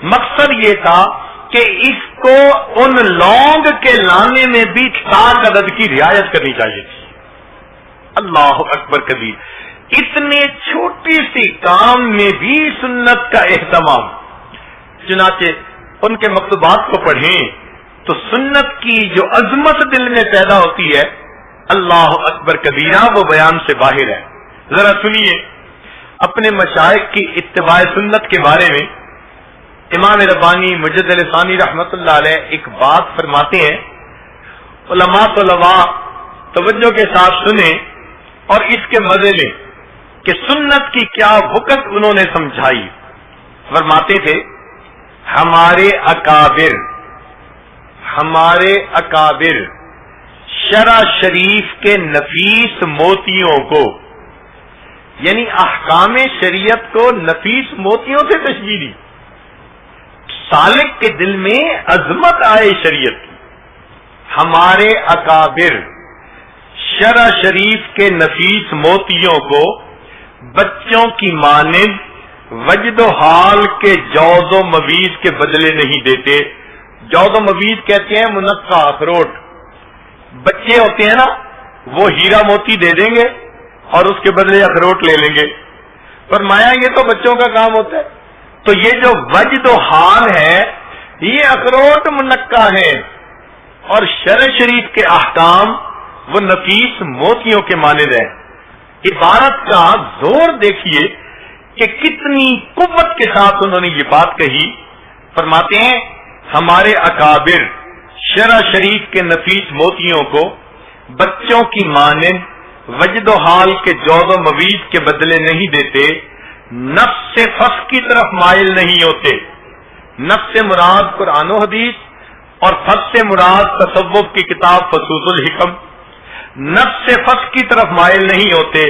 مقصد یہ تھا کہ اس کو ان لونگ کے لانے میں بھی تاک عدد کی رعایت کرنی چاہیے تھی. اللہ اکبر کبیر، اتنے چھوٹی سی کام میں بھی سنت کا اہتمام. چنانچہ ان کے مکتوبات کو پڑھیں تو سنت کی جو عظمت دل میں پیدا ہوتی ہے، اللہ اکبر کبیرہ، وہ بیان سے باہر ہے. ذرا سنیے اپنے مشائخ کی اتباع سنت کے بارے میں امام ربانی مجدد ثانی رحمت اللہ علیہ ایک بات فرماتے ہیں. علماء طلباء توجہ کے ساتھ سنیں اور اس کے مزے لیں کہ سنت کی کیا وقت انہوں نے سمجھائی. فرماتے تھے ہمارے اکابر شرع شریف کے نفیس موتیوں کو، یعنی احکام شریعت کو نفیس موتیوں سے تشبیہ دی. سالک کے دل میں عظمت آئے شریعت کی. ہمارے اکابر شرع شریف کے نفیس موتیوں کو بچوں کی مانند وجد و حال کے جوز و مویز کے بدلے نہیں دیتے. جوز و مویز کہتے ہیں منقع اخروٹ. بچے ہوتے ہیں نا، وہ ہیرا موتی دے دیں گے اور اس کے بدلے اخروٹ لے لیں گے. فرمایا یہ تو بچوں کا کام ہوتا ہے. تو یہ جو وجد و حال ہے یہ اخروٹ منقع ہے، اور شرع شریف کے احکام وہ نفیس موتیوں کے مانند ہیں. عبارت کا زور دیکھیے کہ کتنی قوت کے ساتھ انہوں نے یہ بات کہی. فرماتے ہیں ہمارے اکابر شرع شریف کے نفیس موتیوں کو بچوں کی مانند وجد و حال کے جوز و مویز کے بدلے نہیں دیتے، نفس سے فس کی طرف مائل نہیں ہوتے. نفس سے مراد قرآن و حدیث اور فس سے مراد تصوف کی کتاب فصوص الحکم. نفس سے فس کی طرف مائل نہیں ہوتے،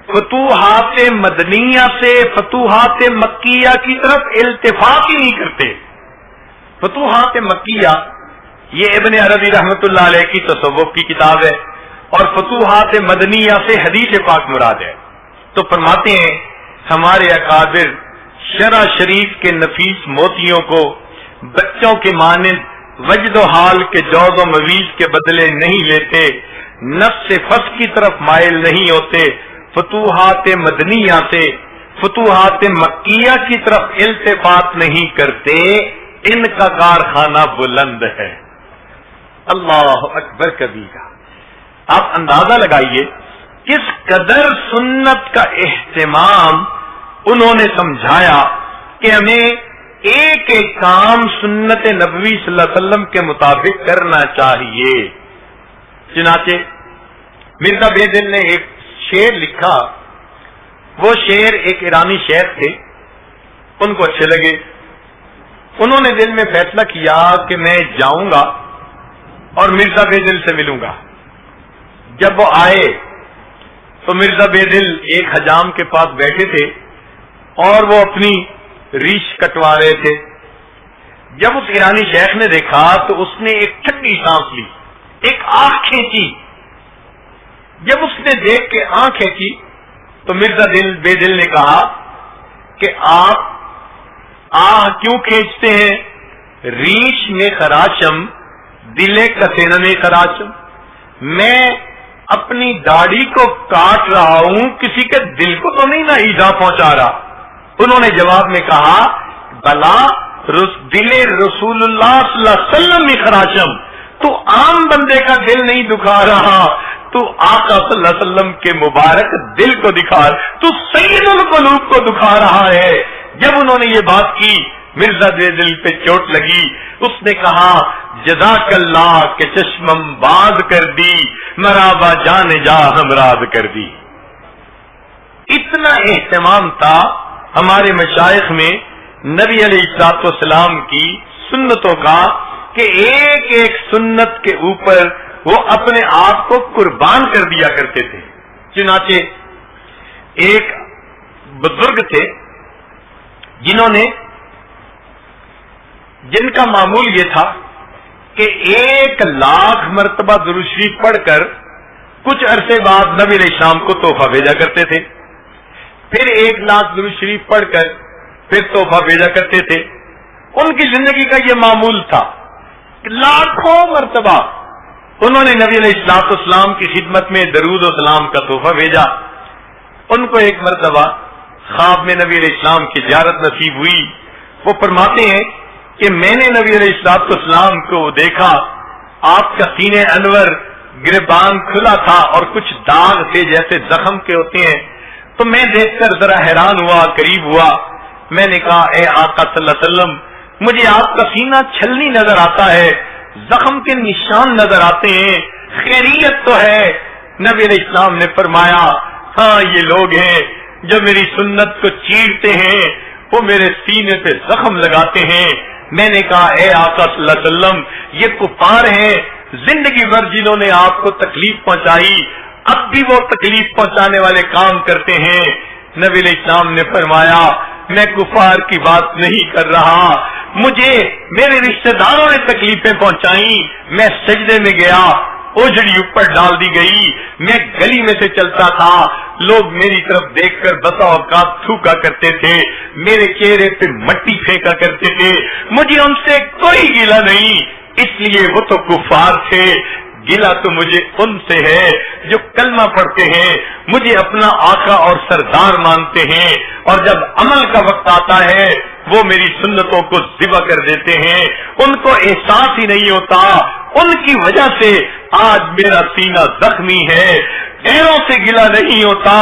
فتوحات مدنیہ سے فتوحات مکیہ کی طرف التفات ہی نہیں کرتے. فتوحات مکیہ یہ ابن عربی رحمت اللہ علیہ کی تصوف کی کتاب ہے، اور فتوحات مدنیہ سے حدیث پاک مراد ہے. تو فرماتے ہیں ہمارے اکابر شرع شریف کے نفیس موتیوں کو بچوں کے مانند وجد و حال کے جوز و مویز کے بدلے نہیں لیتے، نفس سے فس کی طرف مائل نہیں ہوتے، فتوحات مدنیہ سے فتوحات مکیہ کی طرف التفات نہیں کرتے. ان کا کارخانہ بلند ہے. اللہ اکبر کبیرہ. آپ اندازہ لگائیے کس قدر سنت کا اہتمام انہوں نے سمجھایا کہ ہمیں ایک ایک کام سنت نبوی صلی اللہ علیہ وسلم کے مطابق کرنا چاہیے. چنانچہ مرزا بے دل نے ایک شعر لکھا. وہ شعر ایک ایرانی شعر تھے، ان کو اچھے لگے. انہوں نے دل میں فیصلہ کیا کہ میں جاؤں گا اور مرزا بے دل سے ملوں گا. جب وہ آئے تو مرزا بے دل ایک حجام کے پاس بیٹھے تھے اور وہ اپنی ریش کٹوا رہے تھے. جب اس ایرانی شیخ نے دیکھا تو اس نے ایک ٹھنڈی سانس لی, ایک آنکھ کھینچی. جب اس نے دیکھ کے آنکھ کھینچی تو مرزا بے دل نے کہا کہ آپ کیوں کھینچتے ہیں؟ ریش میں خراشم دلے کسینہ میں خراشم. میں اپنی داڑھی کو کاٹ رہا ہوں, کسی کے دل کو تو نہیں نہ ایذا پہنچا رہا. انہوں نے جواب میں کہا بلا دل رسول اللہ صلی اللہ علیہ وسلم میں خراشم, تو عام بندے کا دل نہیں دکھا رہا, تو آقا صلی اللہ علیہ وسلم کے مبارک دل کو دکھا, تو سید القلوب کو دکھا رہا ہے. جب انہوں نے یہ بات کی مرزا بے دل پہ چوٹ لگی. اس نے کہا جزاک اللہ کے چشمم باز کر دی, مرابا جان جا ہمراز کر دی. اتنا اہتمام تھا ہمارے مشائخ میں نبی علیہ الصلوۃ والسلام کی سنتوں کا کہ ایک ایک سنت کے اوپر وہ اپنے آپ کو قربان کر دیا کرتے تھے. چنانچہ ایک بزرگ تھے جن کا معمول یہ تھا کہ 1,00,000 مرتبہ درود شریف پڑھ کر کچھ عرصے بعد نبی علیہ السلام کو تحفہ بھیجا کرتے تھے. پھر 1,00,000 درود شریف پڑھ کر پھر تحفہ بھیجا کرتے تھے. ان کی زندگی کا یہ معمول تھا کہ لاکھوں مرتبہ انہوں نے نبی علیہ الصلوۃ والسلام کی خدمت میں درود و سلام کا تحفہ بھیجا. ان کو ایک مرتبہ خواب میں نبی علیہ السلام کی زیارت نصیب ہوئی. وہ فرماتے ہیں کہ میں نے نبی علیہ الصلوۃ والسلام کو دیکھا, آپ کا سینہ انور گریبان کھلا تھا اور کچھ داغ تھے جیسے زخم کے ہوتے ہیں. تو میں دیکھ کر ذرا حیران ہوا, قریب ہوا. میں نے کہا اے آقا صلی اللہ علیہ وسلم, مجھے آپ کا سینہ چھلنی نظر آتا ہے, زخم کے نشان نظر آتے ہیں, خیریت تو ہے؟ نبی علیہ السلام نے فرمایا ہاں یہ لوگ ہیں جو میری سنت کو چیرتے ہیں, وہ میرے سینے پہ زخم لگاتے ہیں. میں نے کہا اے آقا صلی اللہ علیہ وسلم, یہ کفار ہیں, زندگی بھر جنہوں نے آپ کو تکلیف پہنچائی, اب بھی وہ تکلیف پہنچانے والے کام کرتے ہیں. نبی علیہ السلام نے فرمایا میں کفار کی بات نہیں کر رہا, مجھے میرے رشتہ داروں نے تکلیفیں پہنچائیں, میں سجدے میں گیا, اوجڑی اوپر ڈال دی گئی, میں گلی میں سے چلتا تھا, لوگ میری طرف دیکھ کر بسا اوقات تھوکا کرتے تھے, میرے چہرے پہ مٹی پھینکا کرتے تھے. مجھے ان سے کوئی گلہ نہیں, اس لیے وہ تو کفار تھے. گلہ تو مجھے ان سے ہے جو کلمہ پڑھتے ہیں, مجھے اپنا آقا اور سردار مانتے ہیں, اور جب عمل کا وقت آتا ہے وہ میری سنتوں کو ذبح کر دیتے ہیں. ان کو احساس ہی نہیں ہوتا, ان کی وجہ سے آج میرا سینہ زخمی ہے. غیروں سے گلہ نہیں ہوتا,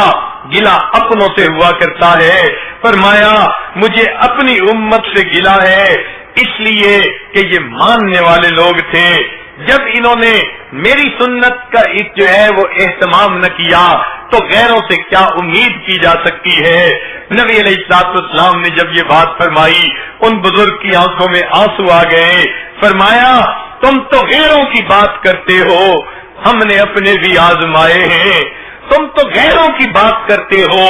گلہ اپنوں سے ہوا کرتا ہے. فرمایا مجھے اپنی امت سے گلہ ہے, اس لیے کہ یہ ماننے والے لوگ تھے. جب انہوں نے میری سنت کا جو ہے وہ اہتمام نہ کیا تو غیروں سے کیا امید کی جا سکتی ہے. نبی علیہ الصلوۃ والسلام نے جب یہ بات فرمائی, ان بزرگ کی آنکھوں میں آنسو آ گئے. فرمایا تم تو غیروں کی بات کرتے ہو, ہم نے اپنے بھی آزمائے ہیں. تم تو غیروں کی بات کرتے ہو,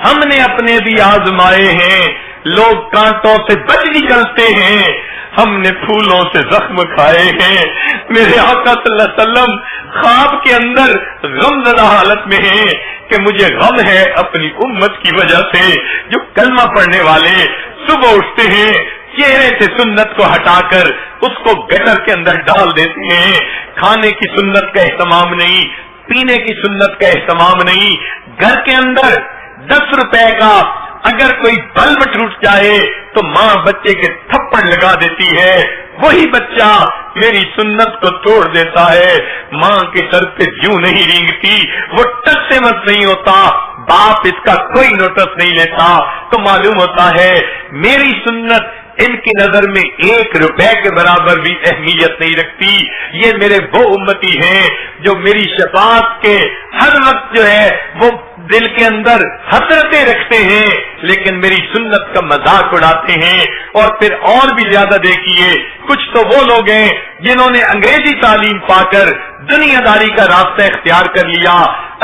ہم نے اپنے بھی آزمائے ہیں. لوگ کانٹوں سے بچ نکلتے ہیں, ہم نے پھولوں سے زخم کھائے ہیں. میرے آقا صلی اللہ علیہ وسلم خواب کے اندر غم زدہ حالت میں ہیں کہ مجھے غم ہے اپنی امت کی وجہ سے, جو کلمہ پڑھنے والے صبح اٹھتے ہیں, چہرے سے سنت کو ہٹا کر اس کو گٹر کے اندر ڈال دیتے ہیں. کھانے کی سنت کا اہتمام نہیں, پینے کی سنت کا اہتمام نہیں. گھر کے اندر 10 روپے کا اگر کوئی بلب ٹوٹ جائے تو ماں بچے کے تھپڑ لگا دیتی ہے, وہی بچہ میری سنت کو توڑ دیتا ہے. ماں کے سر پہ یوں نہیں رینگتی, وہ ٹس سے مت نہیں ہوتا, باپ اس کا کوئی نوٹس نہیں لیتا. تو معلوم ہوتا ہے میری سنت ان کی نظر میں 1 روپے کے برابر بھی اہمیت نہیں رکھتی. یہ میرے وہ امتی ہیں جو میری شفاعت کے ہر وقت جو ہے وہ دل کے اندر حسرتیں رکھتے ہیں لیکن میری سنت کا مذاق اڑاتے ہیں. اور پھر اور بھی زیادہ دیکھیے، کچھ تو وہ لوگ ہیں جنہوں نے انگریزی تعلیم پا کر دنیا داری کا راستہ اختیار کر لیا.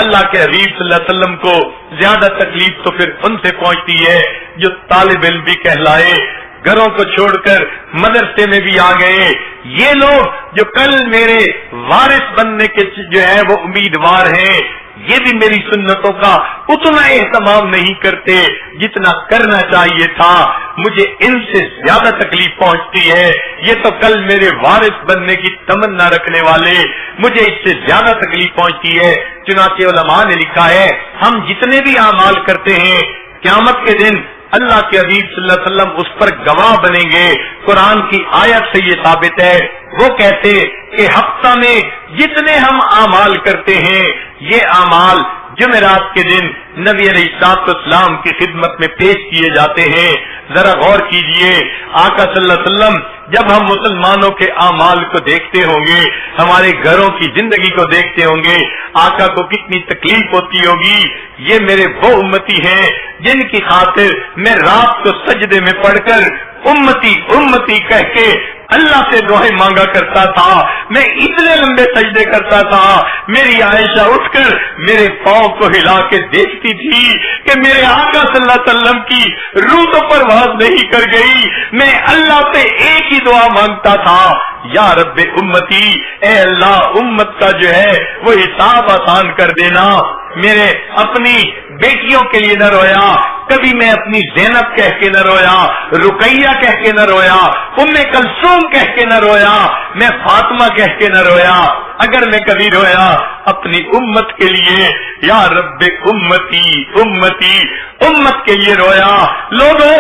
اللہ کے حبیب صلی اللہ علیہ وسلم کو زیادہ تکلیف تو پھر ان سے پہنچتی ہے جو طالب علم بھی کہلائے، گھروں کو چھوڑ کر مدرسے میں بھی آ گئے. یہ لوگ جو کل میرے وارث بننے کے جو ہے وہ امیدوار ہیں، یہ بھی میری سنتوں کا اتنا اہتمام نہیں کرتے جتنا کرنا چاہیے تھا. مجھے ان سے زیادہ تکلیف پہنچتی ہے. یہ تو کل میرے وارث بننے کی تمنا رکھنے والے، مجھے اس سے زیادہ تکلیف پہنچتی ہے. چنانچہ علماء نے لکھا ہے ہم جتنے بھی اعمال کرتے ہیں قیامت کے دن اللہ کے حبیب صلی اللہ علیہ وسلم اس پر گواہ بنیں گے. قرآن کی آیت سے یہ ثابت ہے. وہ کہتے کہ ہفتہ میں جتنے ہم اعمال کرتے ہیں یہ اعمال جمعرات کے دن نبی علیہ الصلوۃ والسلام کی خدمت میں پیش کیے جاتے ہیں. ذرا غور کیجئے، آقا صلی اللہ علیہ وسلم جب ہم مسلمانوں کے اعمال کو دیکھتے ہوں گے، ہمارے گھروں کی زندگی کو دیکھتے ہوں گے، آقا کو کتنی تکلیف ہوتی ہوگی. یہ میرے وہ امتی ہیں جن کی خاطر میں رات کو سجدے میں پڑھ کر امتی امتی کہہ کے اللہ سے دعائیں مانگا کرتا تھا. میں اتنے لمبے سجدے کرتا تھا، میری عائشہ اٹھ کر میرے پاؤں کو ہلا کے دیکھتی تھی کہ میرے آقا صلی اللہ علیہ وسلم کی روح تو پرواز نہیں کر گئی. میں اللہ سے ایک ہی دعا مانگتا تھا، یا رب امتی، اے اللہ امت کا جو ہے وہ حساب آسان کر دینا. میرے اپنی بیٹیوں کے لیے نہ رویا، کبھی میں اپنی زینب کہہ کے نہ رویا، رقیہ کہہ کے نہ رویا، ام کلثوم کہہ کے نہ رویا، میں فاطمہ کہہ کے نہ رویا. اگر میں کبھی رویا اپنی امت کے لیے، یا رب امتی امتی، امت کے لیے رویا. لوگوں،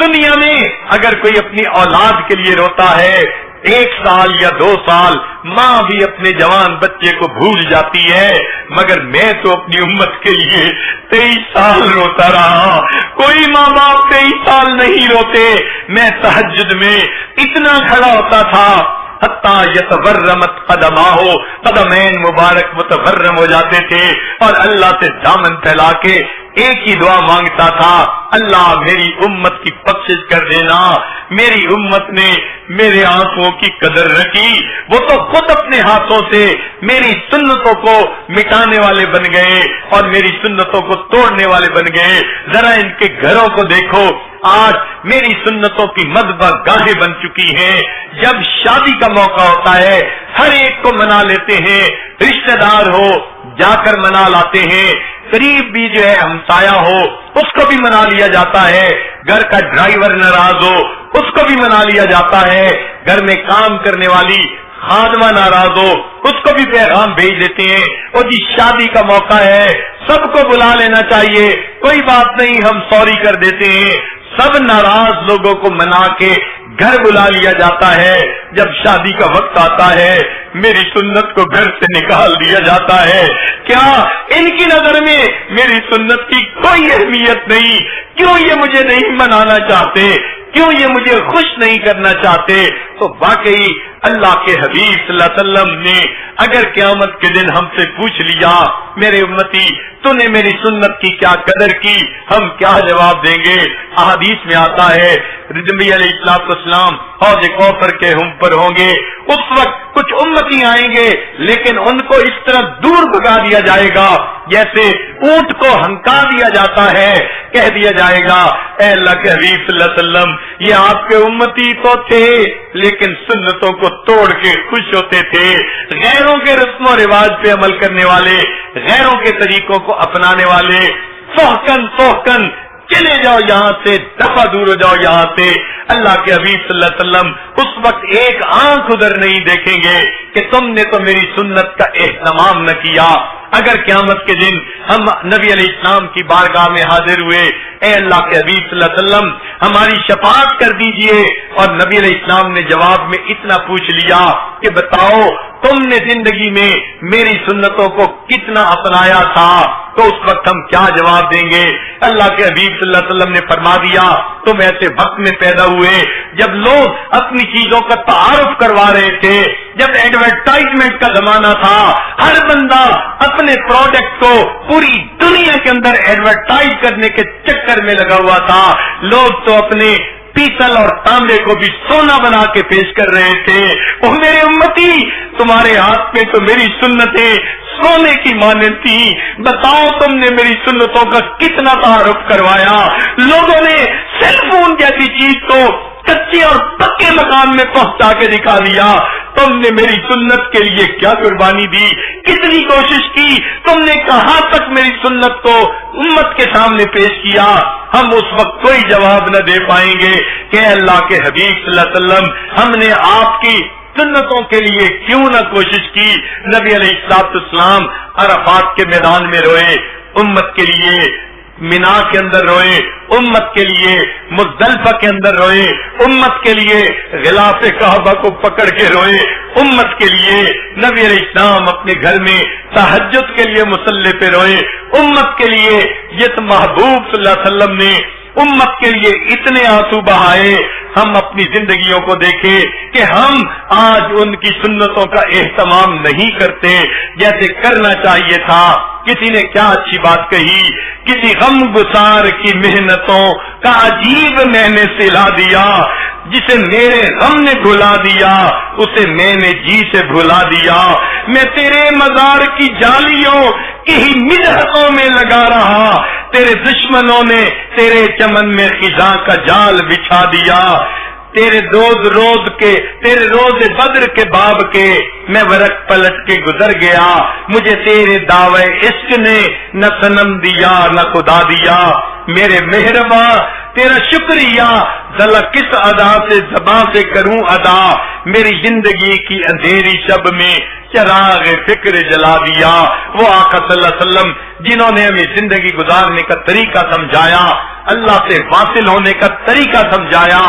دنیا میں اگر کوئی اپنی اولاد کے لیے روتا ہے 1 سال یا 2 سال، ماں بھی اپنے جوان بچے کو بھول جاتی ہے، مگر میں تو اپنی امت کے لیے 23 سال روتا رہا. کوئی ماں باپ 23 سال نہیں روتے. میں تہجد میں اتنا کھڑا ہوتا تھا حتیٰ یتورمت قدماہ، قدمین مبارک متورم ہو جاتے تھے، اور اللہ سے دامن پھیلا کے ایک ہی دعا مانگتا تھا، اللہ میری امت کی بخشش کر دینا. میری امت نے میرے آنسوؤں کی قدر رکھی، وہ تو خود اپنے ہاتھوں سے میری سنتوں کو مٹانے والے بن گئے اور میری سنتوں کو توڑنے والے بن گئے. ذرا ان کے گھروں کو دیکھو، آج میری سنتوں کی مذبح گاہیں بن چکی ہیں. جب شادی کا موقع ہوتا ہے ہر ایک کو منا لیتے ہیں، رشتہ دار ہو جا کر منا لاتے ہیں، قریب بھی جو ہے ہمسایہ ہو اس کو بھی منا لیا جاتا ہے، گھر کا ڈرائیور ناراض ہو اس کو بھی منا لیا جاتا ہے، گھر میں کام کرنے والی خادمہ ناراض ہو اس کو بھی پیغام بھیج دیتے ہیں، اور جی شادی کا موقع ہے سب کو بلا لینا چاہیے، کوئی بات نہیں ہم سوری کر دیتے ہیں. سب ناراض لوگوں کو منا کے گھر بلا لیا جاتا ہے. جب شادی کا وقت آتا ہے میری سنت کو گھر سے نکال دیا جاتا ہے. کیا ان کی نظر میں میری سنت کی کوئی اہمیت نہیں؟ کیوں یہ مجھے نہیں منانا چاہتے؟ کیوں یہ مجھے خوش نہیں کرنا چاہتے؟ تو واقعی اللہ کے حبیب صلی اللہ علیہ وسلم نے اگر قیامت کے دن ہم سے پوچھ لیا میرے امتی تو نے میری سنت کی کیا قدر کی، ہم کیا جواب دیں گے؟ احادیث میں آتا ہے نبی علیہ الصلوۃ والسلام حوض کوثر کے ہم پر ہوں گے، اس وقت کچھ امتی آئیں گے لیکن ان کو اس طرح دور بھگا دیا جائے گا جیسے اونٹ کو ہنکا دیا جاتا ہے. کہہ دیا جائے گا اے اللہ کے حبیب صلی اللہ علیہ وسلم یہ آپ کے امتی تو تھے لیکن سنتوں کو توڑ کے خوش ہوتے تھے، غیروں کے رسم و رواج پہ عمل کرنے والے، غیروں کے طریقوں کو اپنانے والے. سوہکن چلے جاؤ یہاں سے، دفع دور ہو جاؤ یہاں سے. اللہ کے حبیب صلی اللہ علیہ وسلم اس وقت ایک آنکھ ادھر نہیں دیکھیں گے کہ تم نے تو میری سنت کا اہتمام نہ کیا. اگر قیامت کے دن ہم نبی علیہ السلام کی بارگاہ میں حاضر ہوئے، اے اللہ کے حبیب صلی اللہ علیہ وسلم ہماری شفاعت کر دیجئے، اور نبی علیہ السلام نے جواب میں اتنا پوچھ لیا کہ بتاؤ تم نے زندگی میں میری سنتوں کو کتنا اپنایا تھا، تو اس وقت ہم کیا جواب دیں گے؟ اللہ کے حبیب صلی اللہ علیہ وسلم نے فرما دیا تم ایسے وقت میں پیدا ہوئے جب لوگ اپنی چیزوں کا تعارف کروا رہے تھے، جب ایڈورٹائزمنٹ کا زمانہ تھا، ہر بندہ اپنے پروڈکٹ کو پوری دنیا کے اندر ایڈورٹائز کرنے کے چکر میں لگا ہوا تھا. لوگ تو اپنے پیتل اور تانبے کو بھی سونا بنا کے پیش کر رہے تھے. وہ میرے امتی، تمہارے ہاتھ میں تو میری سنتیں سونے کی مانند تھی. بتاؤ تم نے میری سنتوں کا کتنا تعارف کروایا. لوگوں نے سیل فون جیسی چیز کو کچے اور پکے مکان میں پہنچا کے دکھا دیا. تم نے میری سنت کے لیے کیا قربانی دی، کتنی کوشش کی، تم نے کہاں تک میری سنت کو امت کے سامنے پیش کیا. ہم اس وقت کوئی جواب نہ دے پائیں گے کہ اللہ کے حبیب صلی اللہ علیہ وسلم، ہم نے آپ کی سنتوں کے لیے کیوں نہ کوشش کی. نبی علیہ السلام عرفات کے میدان میں روئے، امت کے لیے مینا کے اندر روئے، امت کے لیے مزدلفہ کے اندر روئے، امت کے لیے غلاف کعبہ کو پکڑ کے روئے، امت کے لیے نبی علیہ السلام اپنے گھر میں تہجد کے لیے مصلی پہ روئے، امت کے لیے جس محبوب صلی اللہ علیہ وسلم نے امت کے لیے اتنے آنسو بہائے. ہم اپنی زندگیوں کو دیکھیں کہ ہم آج ان کی سنتوں کا اہتمام نہیں کرتے جیسے کرنا چاہیے تھا. کسی نے کیا اچھی بات کہی، کسی غم گسار کی محنتوں کا عجیب میں نے سلا دیا. جسے میرے غم نے بھلا دیا اسے میں نے جی سے بھلا دیا. میں تیرے مزار کی جالیوں کی ہی مدحتوں میں لگا رہا، تیرے دشمنوں نے تیرے چمن میں خزاں کا جال بچھا دیا. تیرے روز بدر کے باب کے میں ورق پلٹ کے گزر گیا. مجھے تیرے دعوے عشق نے نہ صنم دیا نہ خدا دیا. میرے مہرباں تیرا شکریہ، ذلا کس ادا سے زباں سے کروں ادا. میری زندگی کی اندھیری شب میں چراغ فکر جلا دیا. وہ آقا صلی اللہ علیہ وسلم جنہوں نے ہمیں زندگی گزارنے کا طریقہ سمجھایا، اللہ سے واصل ہونے کا طریقہ سمجھایا،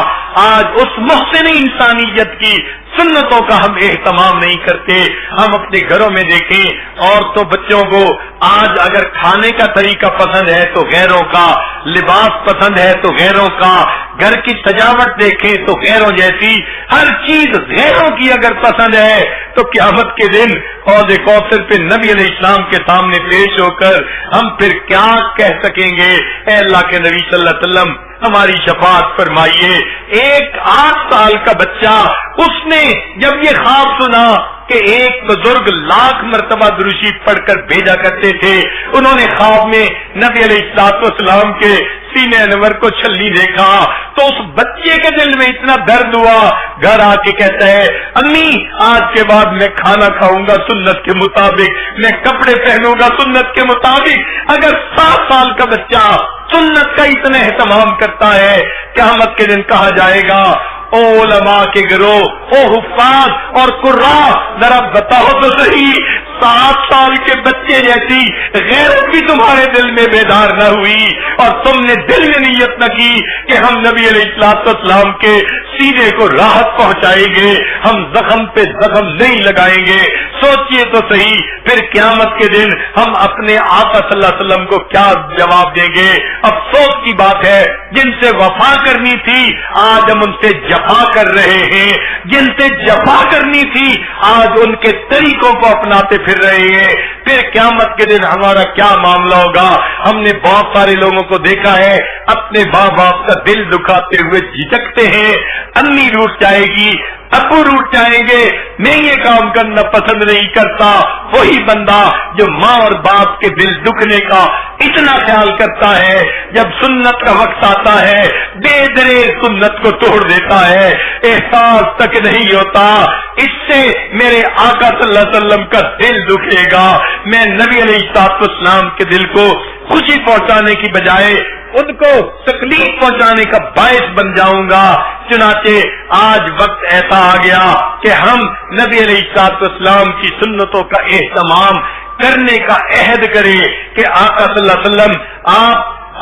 آج اس محسن انسانیت کی سنتوں کا ہم اہتمام نہیں کرتے. ہم اپنے گھروں میں دیکھیں عورتوں بچوں کو آج اگر کھانے کا طریقہ پسند ہے تو غیروں کا، لباس پسند ہے تو غیروں کا، گھر کی سجاوٹ دیکھیں تو غیروں جیسی، ہر چیز غیروں کی اگر پسند ہے تو قیامت کے دن حوض کوثر پہ نبی علیہ السلام کے سامنے پیش ہو کر ہم پھر کیا کہہ سکیں گے؟ اے اللہ کے نبی صلی اللہ علیہ وسلم ہماری شفاعت فرمائیے. 8 سال کا بچہ، اس نے جب یہ خواب سنا کہ ایک بزرگ 1,00,000 مرتبہ درود پڑھ کر بھیجا کرتے تھے، انہوں نے خواب میں نبی علیہ السلام کے سینے انور کو چھلی دیکھا تو اس بچے کے دل میں اتنا درد ہوا، گھر آ کے کہتا ہے امی آج کے بعد میں کھانا کھاؤں گا سنت کے مطابق، میں کپڑے پہنوں گا سنت کے مطابق. اگر 7 سال کا بچہ سنت کا اتنا اہتمام کرتا ہے، قیامت کے دن کہا جائے گا او علماء کے گروہ، او حفاظ اور قراء، ذرا بتاؤ تو صحیح 7 سال کے بچے جیسی غیرت بھی تمہارے دل میں بیدار نہ ہوئی اور تم نے دل میں نیت نہ کی کہ ہم نبی علیہ السلام کے سینے کو راحت پہنچائیں گے، ہم زخم پہ زخم نہیں لگائیں گے. سوچئے تو صحیح پھر قیامت کے دن ہم اپنے آقا صلی اللہ علیہ وسلم کو کیا جواب دیں گے؟ افسوس کی بات ہے جن سے وفا کرنی تھی آج ہم ان سے جفا کر رہے ہیں، جن سے جفا کرنی تھی آج ان کے طریقوں کو اپناتے پھر رہے ہیں. پھر قیامت کے دن ہمارا کیا معاملہ ہوگا؟ ہم نے بہت سارے لوگوں کو دیکھا ہے اپنے ماں باپ کا دل دکھاتے ہوئے جھجکتے ہیں. امی روٹ جائے گی، ابو روٹ جائیں گے، میں یہ کام کرنا پسند نہیں کرتا. وہی بندہ جو ماں اور باپ کے دل دکھنے کا اتنا خیال کرتا ہے، جب سنت کا وقت آتا ہے بے درے سنت کو توڑ دیتا ہے، احساس تک نہیں ہوتا. اس سے میرے آقا صلی اللہ علیہ وسلم کا دل دکھے گا. میں نبی علیہ السلام کے دل کو خوشی پہنچانے کی بجائے ان کو تکلیف پہنچانے کا باعث بن جاؤں گا. چنانچہ آج وقت ایسا آ گیا کہ ہم نبی علیہ السلام کی سنتوں کا اہتمام کرنے کا عہد کریں کہ آقا صلی اللہ علیہ وسلم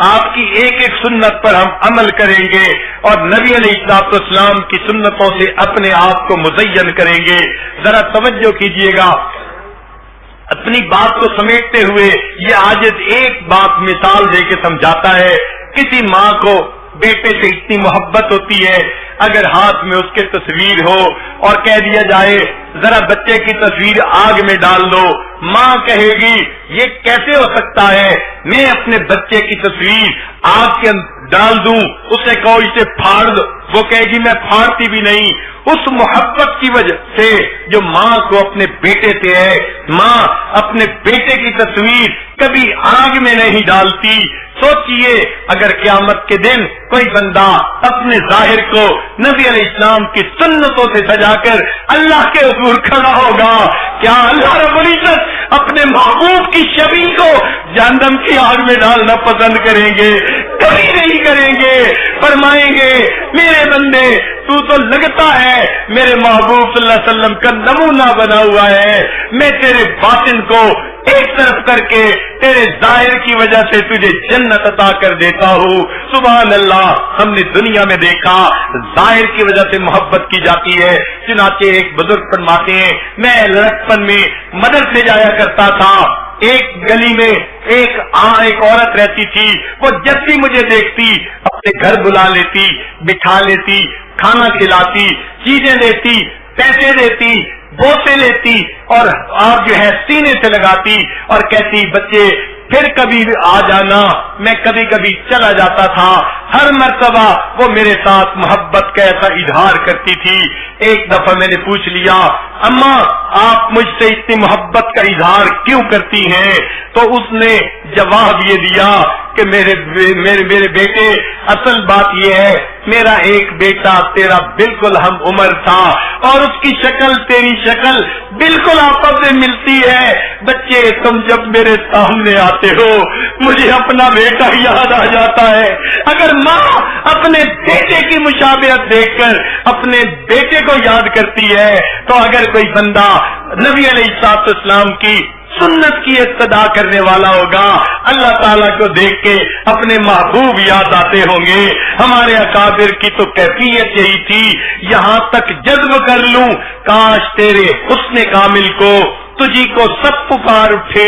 آپ کی ایک ایک سنت پر ہم عمل کریں گے اور نبی علیہ السلام کی سنتوں سے اپنے آپ کو مزین کریں گے. ذرا توجہ کیجئے گا، اپنی بات کو سمیٹتے ہوئے یہ عاجز ایک بات مثال دے کے سمجھاتا ہے. کسی ماں کو بیٹے سے اتنی محبت ہوتی ہے، اگر ہاتھ میں اس کے تصویر ہو اور کہہ دیا جائے ذرا بچے کی تصویر آگ میں ڈال دو، ماں کہے گی یہ کیسے ہو سکتا ہے، میں اپنے بچے کی تصویر آگ کے ڈال دوں، اسے کہو اسے پھاڑ دو، وہ کہے گی میں پھاڑتی بھی نہیں۔ اس محبت کی وجہ سے جو ماں کو اپنے بیٹے سے ہے، ماں اپنے بیٹے کی تصویر کبھی آگ میں نہیں ڈالتی۔ سوچئے اگر قیامت کے دن کوئی بندہ اپنے ظاہر کو نبی علیہ السلام کی سنتوں سے سجا کر اللہ کے حضور کھڑا ہوگا، کیا اللہ رب العزت اپنے محبوب کی شبیہ کو جہنم کی آگ میں ڈالنا پسند کریں گے؟ کبھی نہیں کریں گے۔ فرمائیں گے میرے بندے تو لگتا ہے میرے محبوب صلی اللہ علیہ وسلم کا نمونہ بنا ہوا ہے، میں تیرے باطن کو ایک طرف کر کے تیرے ظاہر کی وجہ سے تجھے جنت عطا کر دیتا ہوں۔ سبحان اللہ، ہم نے دنیا میں دیکھا ظاہر کی وجہ سے محبت کی جاتی ہے۔ چنانچہ ایک بزرگ فرماتے ہیں میں لڑکپن میں مدرسے جایا کرتا تھا، ایک گلی میں ایک عورت رہتی تھی، وہ جب بھی مجھے دیکھتی اپنے گھر بلا لیتی، بٹھا لیتی، کھانا کھلاتی، چیزیں دیتی، پیسے دیتی، بوسے لیتی اور آپ جو ہے سینے سے لگاتی اور کہتی بچے پھر کبھی آ جانا۔ میں کبھی کبھی چلا جاتا تھا، ہر مرتبہ وہ میرے ساتھ محبت کا ایسا اظہار کرتی تھی۔ ایک دفعہ میں نے پوچھ لیا اماں آپ مجھ سے اتنی محبت کا اظہار کیوں کرتی ہیں؟ تو اس نے جواب یہ دیا کہ میرے بیٹے اصل بات یہ ہے میرا ایک بیٹا تیرا بالکل ہم عمر تھا اور اس کی شکل تیری شکل بالکل آپس میں ملتی ہے۔ بچے تم جب میرے سامنے آتے ہو مجھے اپنا بیٹا یاد آ جاتا ہے۔ اگر ماں اپنے بیٹے کی مشابہت دیکھ کر اپنے بیٹے کو یاد کرتی ہے تو اگر کوئی بندہ نبی علیہ السلام کی سنت کی اقتدا کرنے والا ہوگا اللہ تعالیٰ کو دیکھ کے اپنے محبوب یاد آتے ہوں گے۔ ہمارے اکابر کی تو کیفیت یہی تھی، یہاں تک جذب کر لوں کاش تیرے حسن کامل کو تجھی کو سب پکار اٹھے،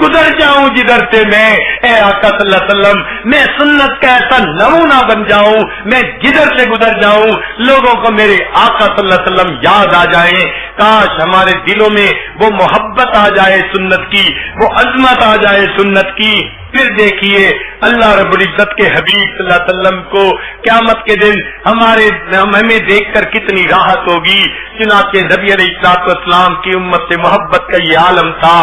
گزر جاؤں جدھر سے میں، اے آقا صلی اللہ علیہ وسلم میں سنت کا ایسا نمونہ بن جاؤں، میں جدھر سے گزر جاؤں لوگوں کو میرے آقا صلی اللہ علیہ وسلم یاد آ جائیں۔ کاش ہمارے دلوں میں وہ محبت آ جائے سنت کی، وہ عظمت آ جائے سنت کی۔ پھر دیکھیے اللہ رب العزت کے حبیب صلی اللہ علیہ وسلم کو قیامت کے دن ہمیں دیکھ کر کتنی راحت ہوگی۔ چنانچہ نبی علیہ السلام کی امت سے محبت کا یہ عالم تھا،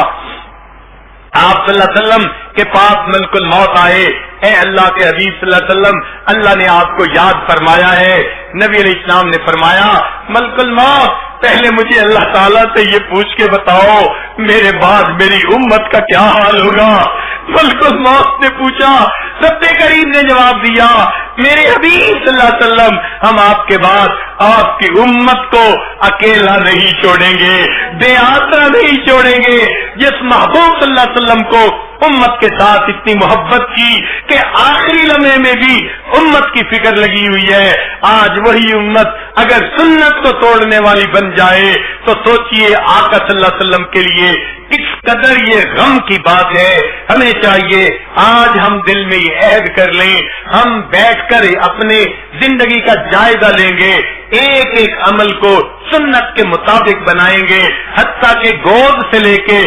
آپ صلی اللہ علیہ وسلم کے پاس ملک الموت آئے، اے اللہ کے حبیب صلی اللہ علیہ وسلم اللہ نے آپ کو یاد فرمایا ہے۔ نبی علیہ السلام نے فرمایا ملک الموت پہلے مجھے اللہ تعالیٰ سے یہ پوچھ کے بتاؤ میرے بعد میری امت کا کیا حال ہوگا۔ ملک الموت نے پوچھا، رب کریم نے جواب دیا میرے حبیب صلی اللہ علیہ وسلم ہم آپ کے بعد آپ کی امت کو اکیلا نہیں چھوڑیں گے، بے آسرا نہیں چھوڑیں گے۔ جس محبوب صلی اللہ علیہ وسلم کو امت کے ساتھ اتنی محبت کی کہ آخری لمحے میں بھی امت کی فکر لگی ہوئی ہے، آج وہی امت اگر سنت کو توڑنے والی بن جائے تو سوچئے آقا صلی اللہ علیہ وسلم کے لیے کس قدر یہ غم کی بات ہے۔ ہمیں چاہیے آج ہم دل میں یہ عہد کر لیں، ہم بیٹھ کر اپنے زندگی کا جائزہ لیں گے، ایک ایک عمل کو سنت کے مطابق بنائیں گے، حتیٰ کہ گود سے لے کے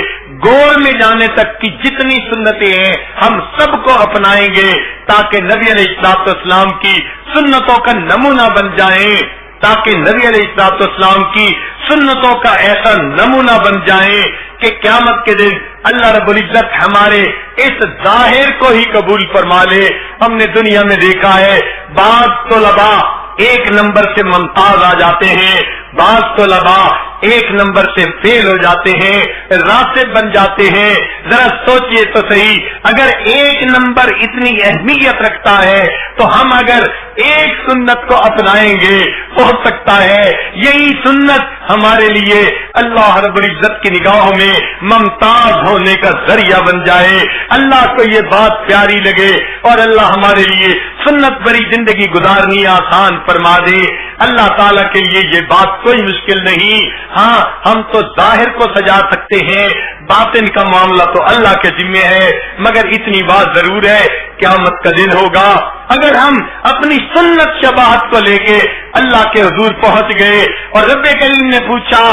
گور میں جانے تک کی جتنی سنتیں ہیں ہم سب کو اپنائیں گے تاکہ نبی علیہ السلام کی سنتوں کا نمونہ بن جائیں، تاکہ نبی علیہ السلام کی سنتوں کا ایسا نمونہ بن جائیں کہ قیامت کے دن اللہ رب العزت ہمارے اس ظاہر کو ہی قبول فرما لے۔ ہم نے دنیا میں دیکھا ہے بعض طلباء ایک نمبر سے ممتاز آ جاتے ہیں، بعض طلباء ایک نمبر سے فیل ہو جاتے ہیں، راسب بن جاتے ہیں۔ ذرا سوچئے تو صحیح، اگر ایک نمبر اتنی اہمیت رکھتا ہے تو ہم اگر ایک سنت کو اپنائیں گے ہو سکتا ہے یہی سنت ہمارے لیے اللہ رب العزت کی نگاہوں میں ممتاز ہونے کا ذریعہ بن جائے۔ اللہ کو یہ بات پیاری لگے اور اللہ ہمارے لیے سنت بری زندگی گزارنی آسان فرما دے۔ اللہ تعالیٰ کے لیے یہ بات کوئی مشکل نہیں۔ ہاں ہم تو ظاہر کو سجا سکتے ہیں، باطن کا معاملہ تو اللہ کے ذمہ ہے، مگر اتنی بات ضرور ہے قیامت کا دن ہوگا اگر ہم اپنی سنت شباہت کو لے کے اللہ کے حضور پہنچ گئے اور رب کریم نے پوچھا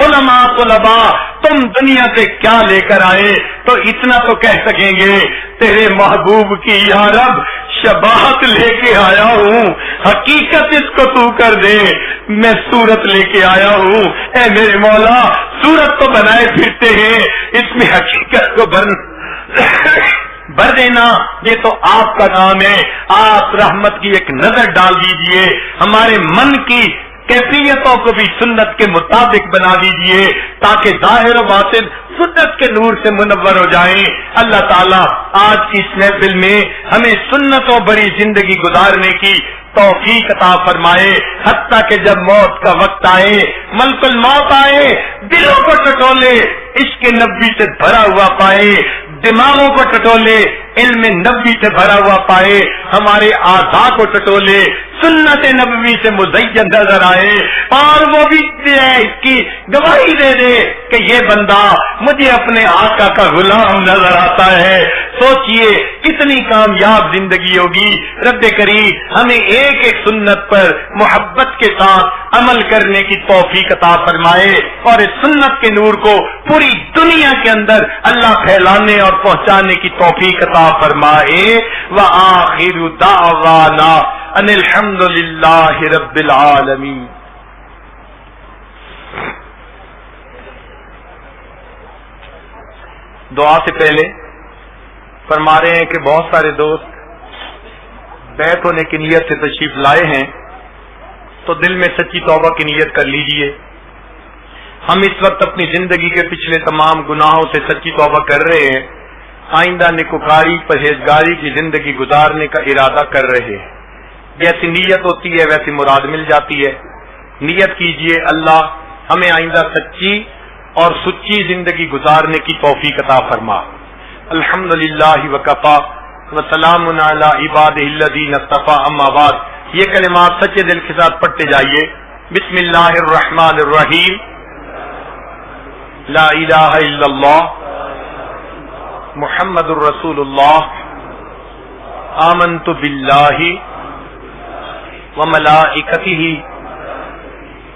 علماء طلباء تم دنیا سے کیا لے کر آئے، تو اتنا تو کہہ سکیں گے تیرے محبوب کی یا رب شباہت لے کے آیا ہوں، حقیقت اس کو تو کر دے، میں صورت لے کے آیا ہوں، اے میرے مولا صورت تو بنائے پھرتے ہیں، اس میں حقیقت کو بھر دینا یہ تو آپ کا کام ہے، آپ رحمت کی ایک نظر ڈال دیجئے، ہمارے من کی کیفیتوں کو بھی سنت کے مطابق بنا دیجئے تاکہ ظاہر و باطن سنت کے نور سے منور ہو جائیں۔ اللہ تعالیٰ آج کی اس محفل میں ہمیں سنتوں بڑی زندگی گزارنے کی توفیق عطا فرمائے، حتیٰ کہ جب موت کا وقت آئے، ملک الموت آئے، دلوں کو ٹٹولے عشق نبی سے بھرا ہوا پائے، دماغوں کو ٹٹولے علم نبی سے بھرا ہوا پائے، ہمارے اعضاء کو ٹٹولے سنت نبوی سے مزین نظر آئے، اور وہ بھی اس کی گواہی دے دے کہ یہ بندہ مجھے اپنے آقا کا غلام نظر آتا ہے۔ سوچئے کتنی کامیاب زندگی ہوگی۔ رب کریم ہمیں ایک ایک سنت پر محبت کے ساتھ عمل کرنے کی توفیق عطا فرمائے، اور اس سنت کے نور کو پوری دنیا کے اندر اللہ پھیلانے اور پہنچانے کی توفیق عطا فرمائے۔ وآخر دعوانا ان الحمد للہ رب العالمین۔ دعا سے پہلے فرما رہے ہیں کہ بہت سارے دوست بیعت ہونے کی نیت سے تشریف لائے ہیں، تو دل میں سچی توبہ کی نیت کر لیجئے۔ ہم اس وقت اپنی زندگی کے پچھلے تمام گناہوں سے سچی توبہ کر رہے ہیں، آئندہ نیکوکاری پرہیزگاری کی زندگی گزارنے کا ارادہ کر رہے ہیں۔ جیسی نیت ہوتی ہے ویسی مراد مل جاتی ہے۔ نیت کیجئے اللہ ہمیں آئندہ سچی اور سچی زندگی گزارنے کی توفیق عطا فرما۔ الحمدللہ وکفا وسلام علی عبادہ الذین اصطفی، اما بعد۔ یہ کلمات سچے دل کے ساتھ پڑھتے جائیے۔ بسم اللہ الرحمن الرحیم، لا الہ الا اللہ محمد الرسول اللہ، آمنت باللہ وملائکتہ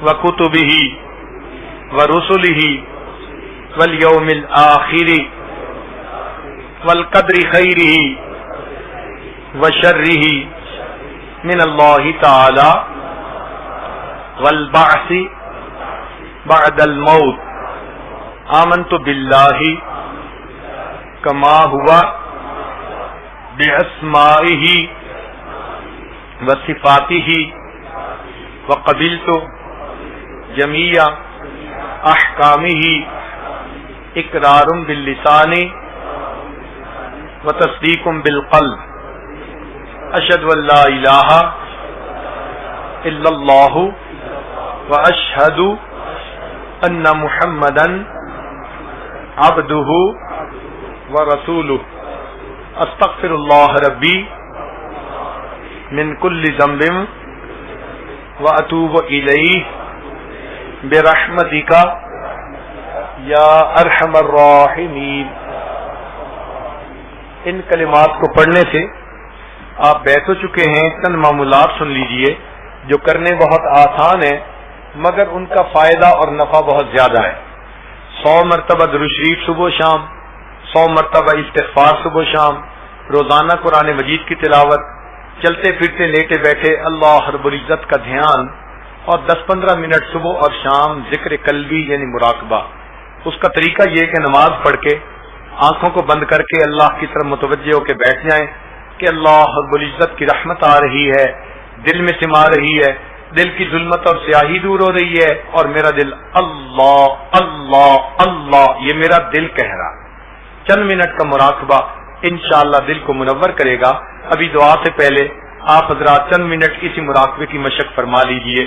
وکتبہ ورسلہ والیوم الآخر والقدر خیرہ وشرہ من اللہ تعالی والبعث بعد الموت۔ آمنت باللہ کما ہوا باسمائہ وصفاتہ وقبلت جمیع احکامہ اقرار باللسان وتصدیق بالقلب۔ اشہد ان لا الہ الا اللہ واشہد ان محمدا عبدہ ورسولہ۔ استغفر اللہ ربی من کل ذنب واتوب الیہ برحمتک یا ارحم الراحمین۔ ان کلمات کو پڑھنے سے آپ بیت ہو چکے ہیں۔ چند معمولات سن لیجئے جو کرنے بہت آسان ہے مگر ان کا فائدہ اور نفع بہت زیادہ ہے۔ 100 مرتبہ درود شریف صبح و شام، 100 مرتبہ استغفار صبح و شام، روزانہ قرآن مجید کی تلاوت، چلتے پھرتے لیٹے بیٹھے اللہ رب العزت کا دھیان، اور 10-15 منٹ صبح اور شام ذکر قلبی یعنی مراقبہ۔ اس کا طریقہ یہ کہ نماز پڑھ کے آنکھوں کو بند کر کے اللہ کی طرف متوجہ ہو کے بیٹھ جائیں کہ اللہ رب العزت کی رحمت آ رہی ہے، دل میں سما رہی ہے، دل کی ظلمت اور سیاہی دور ہو رہی ہے، اور میرا دل اللہ اللہ اللہ یہ میرا دل کہہ رہا۔ چند منٹ کا مراقبہ انشاءاللہ دل کو منور کرے گا۔ ابھی دعا سے پہلے آپ حضرات چند منٹ اسی مراقبے کی مشق فرما لیجئے،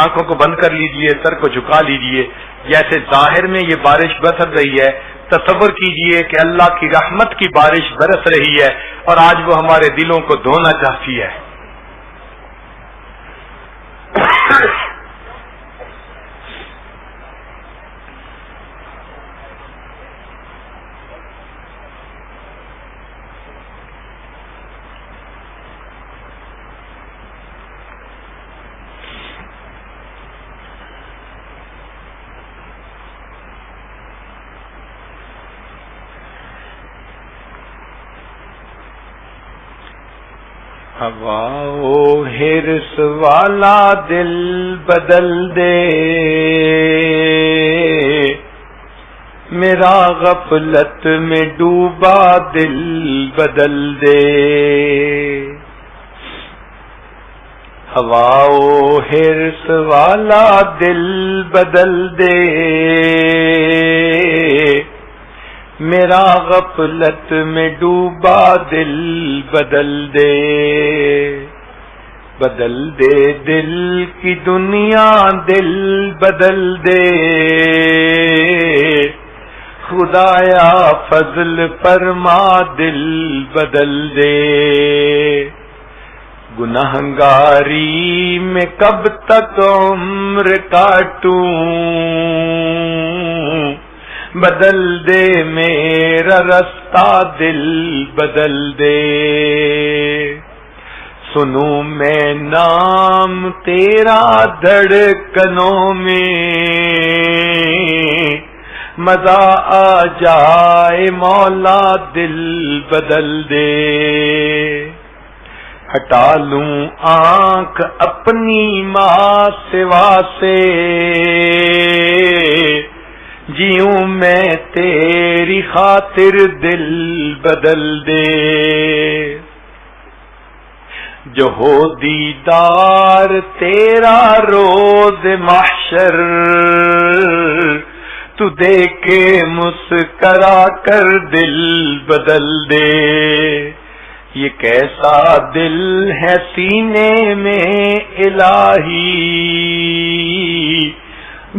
آنکھوں کو بند کر لیجئے، سر کو جھکا لیجئے۔ جیسے ظاہر میں یہ بارش برس رہی ہے، تصور کیجئے کہ اللہ کی رحمت کی بارش برس رہی ہے اور آج وہ ہمارے دلوں کو دھونا چاہتی ہے۔ ہوا و حرص والا دل بدل دے، میرا غفلت میں ڈوبا دل بدل دے، ہوا و حرص والا دل بدل دے، میرا غفلت میں ڈوبا دل بدل دے، بدل دے دل کی دنیا دل بدل دے، خدایا فضل فرما دل بدل دے، گنہگاری میں کب تک عمر کاٹوں، بدل دے میرا رستہ دل بدل دے، سنوں میں نام تیرا دھڑکنوں میں، مزہ آ جائے مولا دل بدل دے، ہٹا لوں آنکھ اپنی ماں سوا سے، جیوں میں تیری خاطر دل بدل دے، جو ہو دیدار تیرا روز محشر، تو دیکھ کے مسکرا کر دل بدل دے، یہ کیسا دل ہے سینے میں الہی،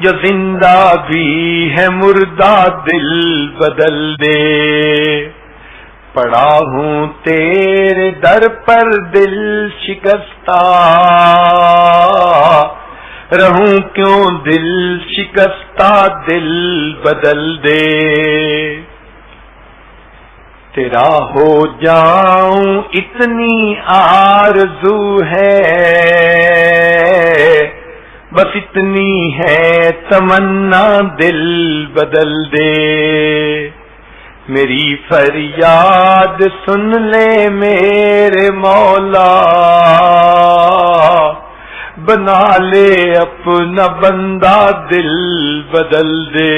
جو زندہ بھی ہے مردہ دل بدل دے، پڑا ہوں تیرے در پر دل شکستہ، رہوں کیوں دل شکستہ دل بدل دے، تیرا ہو جاؤں اتنی آرزو ہے، بس اتنی ہے تمنا دل بدل دے، میری فریاد سن لے میرے مولا، بنا لے اپنا بندہ دل بدل دے،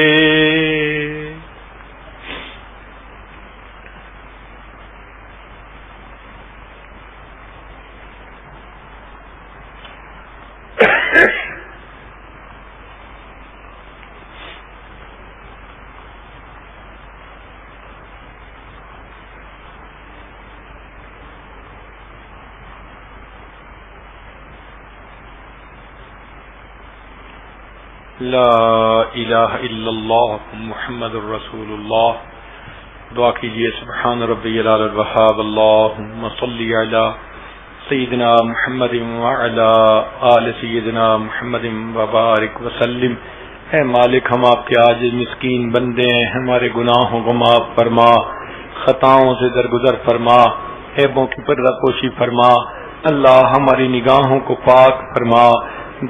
لا الہ الا اللہ محمد الرسول اللہ۔ دعا کیجئے سبحان ربی العلی الوہاب، اللہم صلی علی سیدنا محمد وعلی آل سیدنا محمد وبارک وسلم۔ اے مالک، ہم آپ کے عاجز مسکین بندے ہیں، ہمارے گناہوں کو معاف فرما، خطاؤں سے درگزر فرما، عیبوں کی پردہ پوشی فرما۔ اللہ ہماری نگاہوں کو پاک فرما،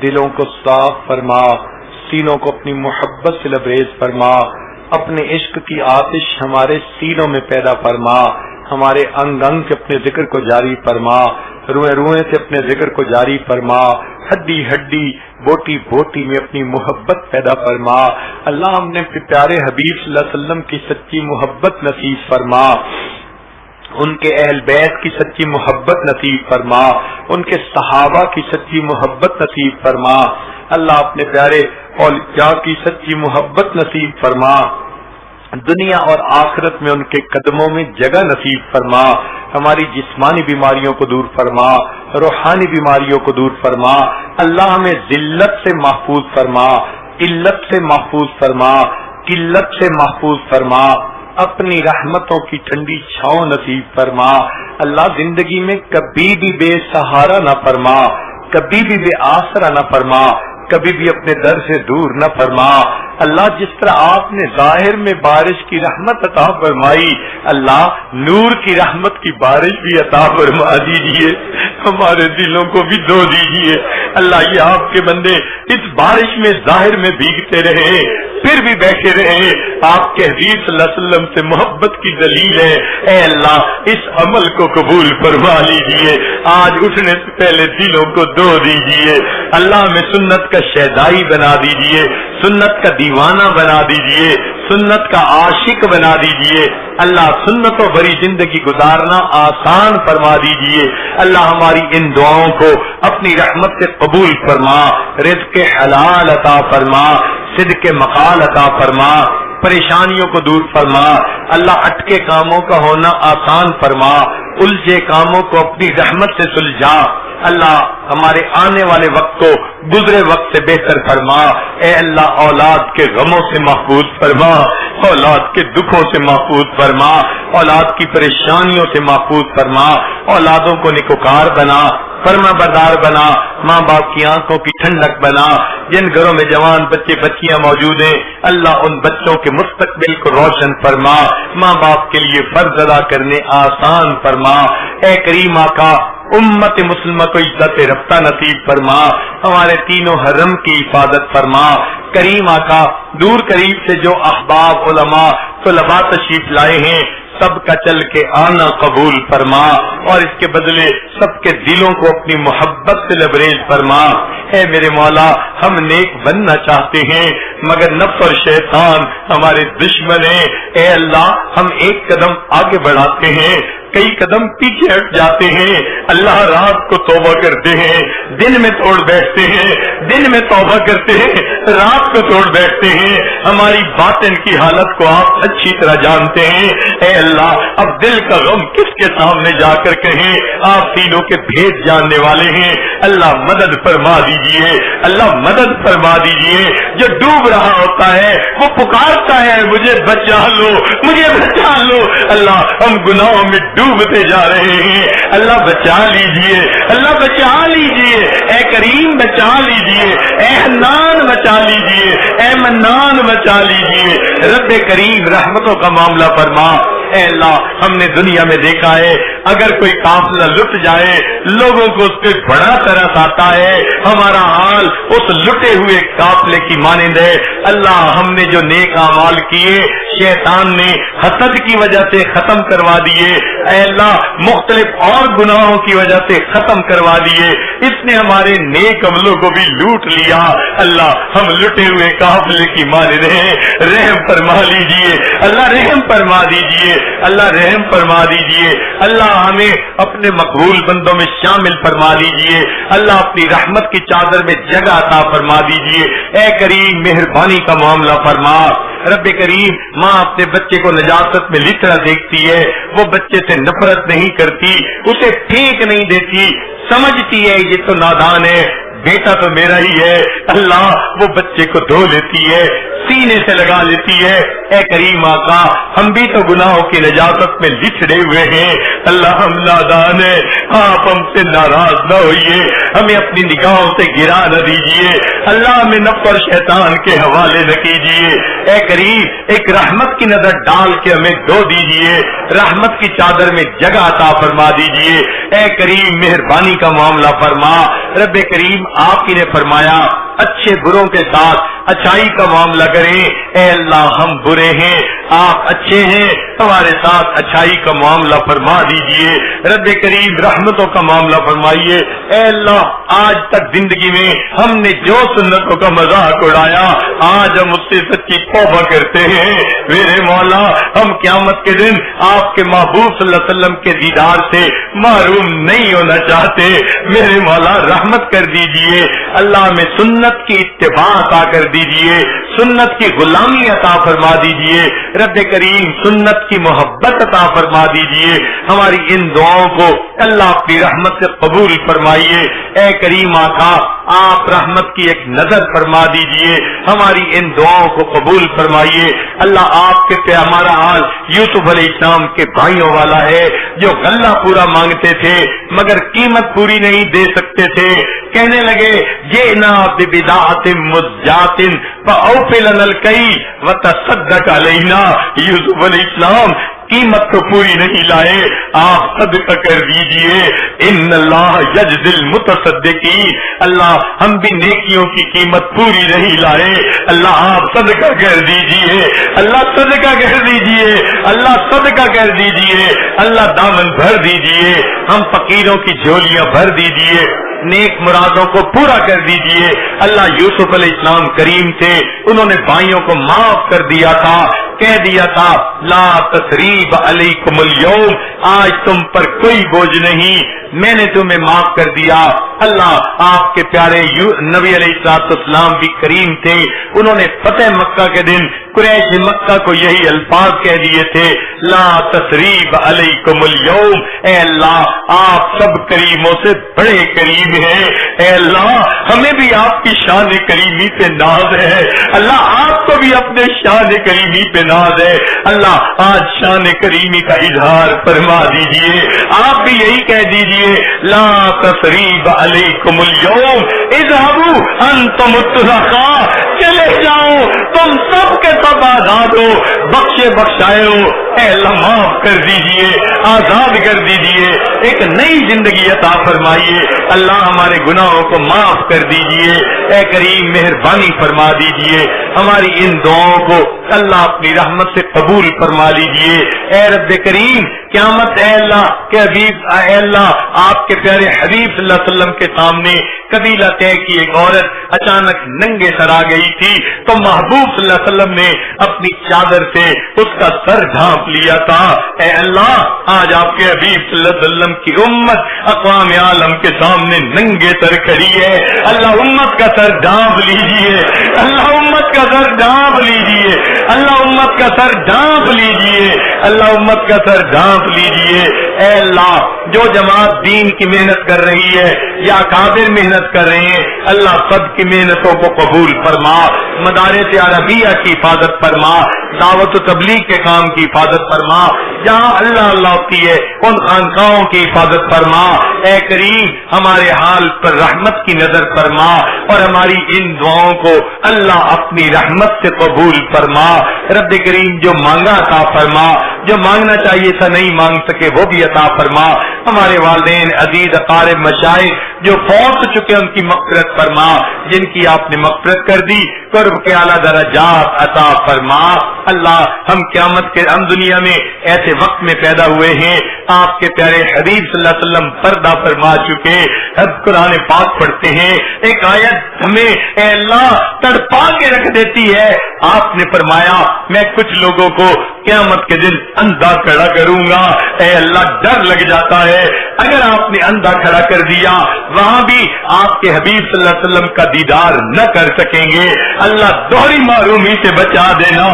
دلوں کو صاف فرما، سینوں کو اپنی محبت سے لبریز فرما، اپنے عشق کی آتش ہمارے سینوں میں پیدا فرما، ہمارے انگ انگ سے اپنے ذکر کو جاری فرما، روئیں روئیں سے اپنے ذکر کو جاری فرما، ہڈی ہڈی بوٹی بوٹی میں اپنی محبت پیدا فرما۔ اللہ ہم نے پیارے حبیب صلی اللہ علیہ وسلم کی سچی محبت نصیب فرما، ان کے اہل بیت کی سچی محبت نصیب فرما، ان کے صحابہ کی سچی محبت نصیب فرما۔ اللہ اپنے پیارے اولیاء کی سچی محبت نصیب فرما، دنیا اور آخرت میں ان کے قدموں میں جگہ نصیب فرما۔ ہماری جسمانی بیماریوں کو دور فرما، روحانی بیماریوں کو دور فرما۔ اللہ ہمیں ذلت سے محفوظ فرما، علت سے محفوظ فرما، قلت سے محفوظ فرما، اپنی رحمتوں کی ٹھنڈی چھاؤں نصیب فرما۔ اللہ زندگی میں کبھی بھی بے سہارا نہ فرما، کبھی بھی بے آسرا نہ فرما، کبھی بھی اپنے در سے دور نہ فرما۔ اللہ جس طرح آپ نے ظاہر میں بارش کی رحمت عطا فرمائی، اللہ نور کی رحمت کی بارش بھی عطا فرما دیجیے۔ ہمارے دلوں کو بھی دھو دیجئے اللہ۔ یہ آپ کے بندے اس بارش میں ظاہر میں بھیگتے رہے پھر بھی بیٹھے رہے، آپ کے حبیب صلی اللہ علیہ وسلم سے محبت کی دلیل ہے۔ اے اللہ اس عمل کو قبول فرما لیجئے، آج اٹھنے سے پہلے دلوں کو دھو دیجئے اللہ، میں سنت کا شیدائی بنا دیجئے، سنت کا دیوانہ بنا دیجئے، سنت کا عاشق بنا دیجئے اللہ، سنتوں بھری زندگی گزارنا آسان فرما دیجئے اللہ۔ ہماری ان دعاؤں کو اپنی رحمت سے قبول فرما، رزق حلال عطا فرما، صدق مقال عطا فرما، پریشانیوں کو دور فرما اللہ، اٹکے کاموں کا ہونا آسان فرما، الجھے کاموں کو اپنی رحمت سے سلجھا اللہ، ہمارے آنے والے وقت کو گزرے وقت سے بہتر فرما۔ اے اللہ اولاد کے غموں سے محفوظ فرما، اولاد کے دکھوں سے محفوظ فرما، اولاد کی پریشانیوں سے محفوظ فرما، اولادوں کو نیکوکار بنا، فرما بردار بنا، ماں باپ کی آنکھوں کی ٹھنڈک بنا۔ جن گھروں میں جوان بچے بچیاں موجود ہیں اللہ، ان بچوں کے مستقبل کو روشن فرما، ماں باپ کے لیے فرض ادا کرنے آسان فرما۔ اے کریم آقا امت مسلمہ کو عزت رفتہ نصیب فرما، ہمارے تینوں حرم کی حفاظت فرما۔ کریم آقا دور قریب سے جو احباب علماء طلباء تشریف لائے ہیں سب کا چل کے آنا قبول فرما، اور اس کے بدلے سب کے دلوں کو اپنی محبت سے لبریز فرما۔ اے میرے مولا ہم نیک بننا چاہتے ہیں مگر نفس اور شیطان ہمارے دشمن ہیں، اے اللہ ہم ایک قدم آگے بڑھاتے ہیں کئی قدم پیچھے ہٹ جاتے ہیں اللہ، رات کو توبہ کرتے ہیں دن میں توڑ بیٹھتے ہیں، دن میں توبہ کرتے ہیں رات کو توڑ بیٹھتے ہیں، ہماری باطن کی حالت کو آپ اچھی طرح جانتے ہیں۔ اے اللہ اب دل کا غم کس کے سامنے جا کر کہیں، آپ تینوں کے بھید جاننے والے ہیں اللہ، مدد فرما دیجئے اللہ، مدد فرما دیجئے۔ جو ڈوب رہا ہوتا ہے وہ پکارتا ہے مجھے بچا لو مجھے بچا لو اللہ، ہم گناہوں میں ڈوبتے جا رہے ہیں اللہ، بچا لیجئے اللہ، بچا لیجئے اے کریم، بچا لیجئے اے حنان، بچا لیجئے اے منان، بچا لیجئے رب کریم، رحمتوں کا معاملہ فرما۔ اے اللہ ہم نے دنیا میں دیکھا ہے اگر کوئی قافلہ لٹ جائے لوگوں کو اس پہ بڑا ترس آتا ہے، ہمارا حال اس لٹے ہوئے قافلے کی مانند ہے اللہ، ہم نے جو نیک اعمال کیے شیطان نے حسد کی وجہ سے ختم کروا دیے، اے اللہ مختلف اور گناہوں کی وجہ سے ختم کروا دیے، اس نے ہمارے نیک عملوں کو بھی لوٹ لیا اللہ، ہم لٹے ہوئے قافلے کی مانند ہیں، رحم فرما لیجئے اللہ، رحم فرما دیجئے اللہ، رحم فرما دیجئے اللہ، ہمیں اپنے مقبول بندوں میں شامل فرما دیجئے اللہ، اپنی رحمت کی چادر میں جگہ عطا فرما دیجئے اے کریم، مہربانی کا معاملہ فرما۔ رب کریم ماں اپنے بچے کو نجاست میں لٹرا دیکھتی ہے، وہ بچے سے نفرت نہیں کرتی، اسے پھینک نہیں دیتی، سمجھتی ہے یہ تو نادان ہے، بیٹا تو میرا ہی ہے اللہ، وہ بچے کو دھو لیتی ہے، سینے سے لگا لیتی ہے۔ اے کریم آقا ہم بھی تو گناہوں کی نجاست میں لچڑے ہوئے ہیں اللہ، ہم نادان ہیں، آپ ہم سے ناراض نہ ہوئیے، ہمیں اپنی نگاہوں سے گرا نہ دیجیے اللہ، ہمیں نفس اور شیطان کے حوالے نہ کیجیے اے کریم، ایک رحمت کی نظر ڈال کے ہمیں دھو دیجیے، رحمت کی چادر میں جگہ عطا فرما دیجیے اے کریم، مہربانی کا معاملہ فرما۔ رب کریم آپ ہی نے فرمایا اچھے بروں کے ساتھ اچھائی کا معاملہ کریں، اے اللہ ہم برے ہیں آپ اچھے ہیں، ہمارے ساتھ اچھائی کا معاملہ فرما دیجئے رب کریم، رحمتوں کا معاملہ فرمائیے اے اللہ، آج تک زندگی میں ہم نے جو سنتوں کا مذاق اڑایا آج ہم اس سے سچی توبہ کرتے ہیں میرے مولا، ہم قیامت کے دن آپ کے محبوب صلی اللہ علیہ وسلم کے دیدار سے محروم نہیں ہونا چاہتے میرے مولا، رحمت کر دیجئے اللہ، میں سنت کی اتباع عطا کر دیجئے، سنت کی غلامی عطا فرما دیجئے رب کریم، سنت کی محبت عطا فرما دیجئے، ہماری ان دعاؤں کو اللہ اپنی رحمت سے قبول فرمائیے اے کریم آقا، آپ رحمت کی ایک نظر فرما دیجئے، ہماری ان دعاؤں کو قبول فرمائیے اللہ، آپ کے پہ ہمارا حال یوسف علیہ السلام کے بھائیوں والا ہے جو غلہ پورا مانگتے تھے مگر قیمت پوری نہیں دے سکتے تھے، کہنے لگے جئنا ببضاعۃ مزجاۃ فاوف لنا الکیل وتصدق علینا، یوسف علیہ السلام قیمت تو پوری نہیں لائے، آپ صدقہ کر دیجئے، ان اللہ یجزی المتصدقین، اللہ ہم بھی نیکیوں کی قیمت پوری نہیں لائے، اللہ آپ صدقہ کر دیجئے، اللہ صدقہ کر دیجئے، اللہ صدقہ کر دیجئے، اللہ دامن بھر دیجئے، ہم فقیروں کی جھولیاں بھر دیجئے، نیک مرادوں کو پورا کر دیجئے۔ اللہ یوسف علیہ السلام کریم تھے، انہوں نے بھائیوں کو معاف کر دیا تھا، کہہ دیا تھا لا تثریب علیکم اليوم، آج تم پر کوئی بوجھ نہیں، میں نے تمہیں معاف کر دیا۔ اللہ آپ کے پیارے نبی علیہ السلام بھی کریم تھے، انہوں نے فتح مکہ کے دن قریش مکہ کو یہی الفاظ کہہ دیے تھے لا تثریب علیکم اليوم، اے اللہ آپ سب کریموں سے بڑے کریم ہیں، اے اللہ ہمیں بھی آپ کی شان کریمی پہ ناز ہے، اللہ آپ کو بھی اپنے شان کریمی پہ ناز ہے، اللہ آج شان کریمی کا اظہار فرما دیجئے، آپ بھی یہی کہہ دیجئے لا تثریب علیکم اليوم اذهبوا انتم الطلقاء، چلے جاؤ تم سب کے سب آزاد ہو، بخشے بخشائے ہو، اے اللہ معاف کر دیجئے، آزاد کر دیجئے، ایک نئی زندگی عطا فرمائیے، اللہ ہمارے گناہوں کو معاف کر دیجئے، اے کریم مہربانی فرما دیجئے، ہماری ان دعاؤں کو اللہ اپنی رحمت سے قبول فرما لیجئے، اے رب کریم قیامت اے اللہ کے حبیب، اے اللہ آپ کے پیارے حبیب صلی اللہ علیہ وسلم کے سامنے قبیلہ طے کی ایک عورت اچانک ننگے سر آ گئی تھی، تو محبوب صلی اللہ علیہ وسلم نے اپنی چادر سے اس کا سر ڈھانپ لیا تھا، اے اللہ آج آپ کے حبیب صلی اللہ علیہ وسلم کی امت اقوام عالم کے سامنے ننگے سر کھڑی ہے، اللہ امت کا سر ڈھانپ لیجئے، اللہ امت کا سر ڈھانپ لیجئے، اللہ امت کا سر ڈھانپ لیجئے، اللہ امت کا سر ڈھانپ لیجئے، اے اللہ جو جماعت دین کی محنت کر رہی ہے یا کافر محنت کر رہے ہیں، اللہ سب کی محنتوں کو قبول فرما، مدارس عربیہ کی حفاظت فرما، دعوت و تبلیغ کے کام کی حفاظت فرما، جہاں اللہ اللہ کی ہے ان خانقاہوں کی حفاظت فرما، اے کریم ہمارے حال پر رحمت کی نظر فرما، اور ہماری ان دعاؤں کو اللہ اپنی رحمت سے قبول فرما، رب کریم جو مانگا عطا فرما، جو مانگنا چاہیے تھا نہیں مانگ سکے وہ بھی عطا فرما، ہمارے والدین عزیز اقارب مشائخ جو فوت چکے ان کی مغفرت فرما، جن کی آپ نے مغفرت کر دی قرب کے اعلیٰ درجات عطا فرما، اللہ ہم قیامت کے ہم دنیا میں ایسے وقت میں پیدا ہوئے ہیں، آپ کے پیارے حبیب صلی اللہ علیہ وسلم پردہ فرما چکے، اب قرآن پاک پڑھتے ہیں، ایک آیت ہمیں اے اللہ تڑپا کے رکھ دیتی ہے، آپ نے فرمایا میں کچھ لوگوں کو قیامت کے دن اندھا کھڑا کروں گا، اے اللہ ڈر لگ جاتا ہے، اگر آپ نے اندھا کھڑا کر دیا وہاں بھی آپ کے حبیب صلی اللہ علیہ وسلم کا دیدار نہ کر سکیں گے، اللہ دوہری محرومی سے بچا دینا،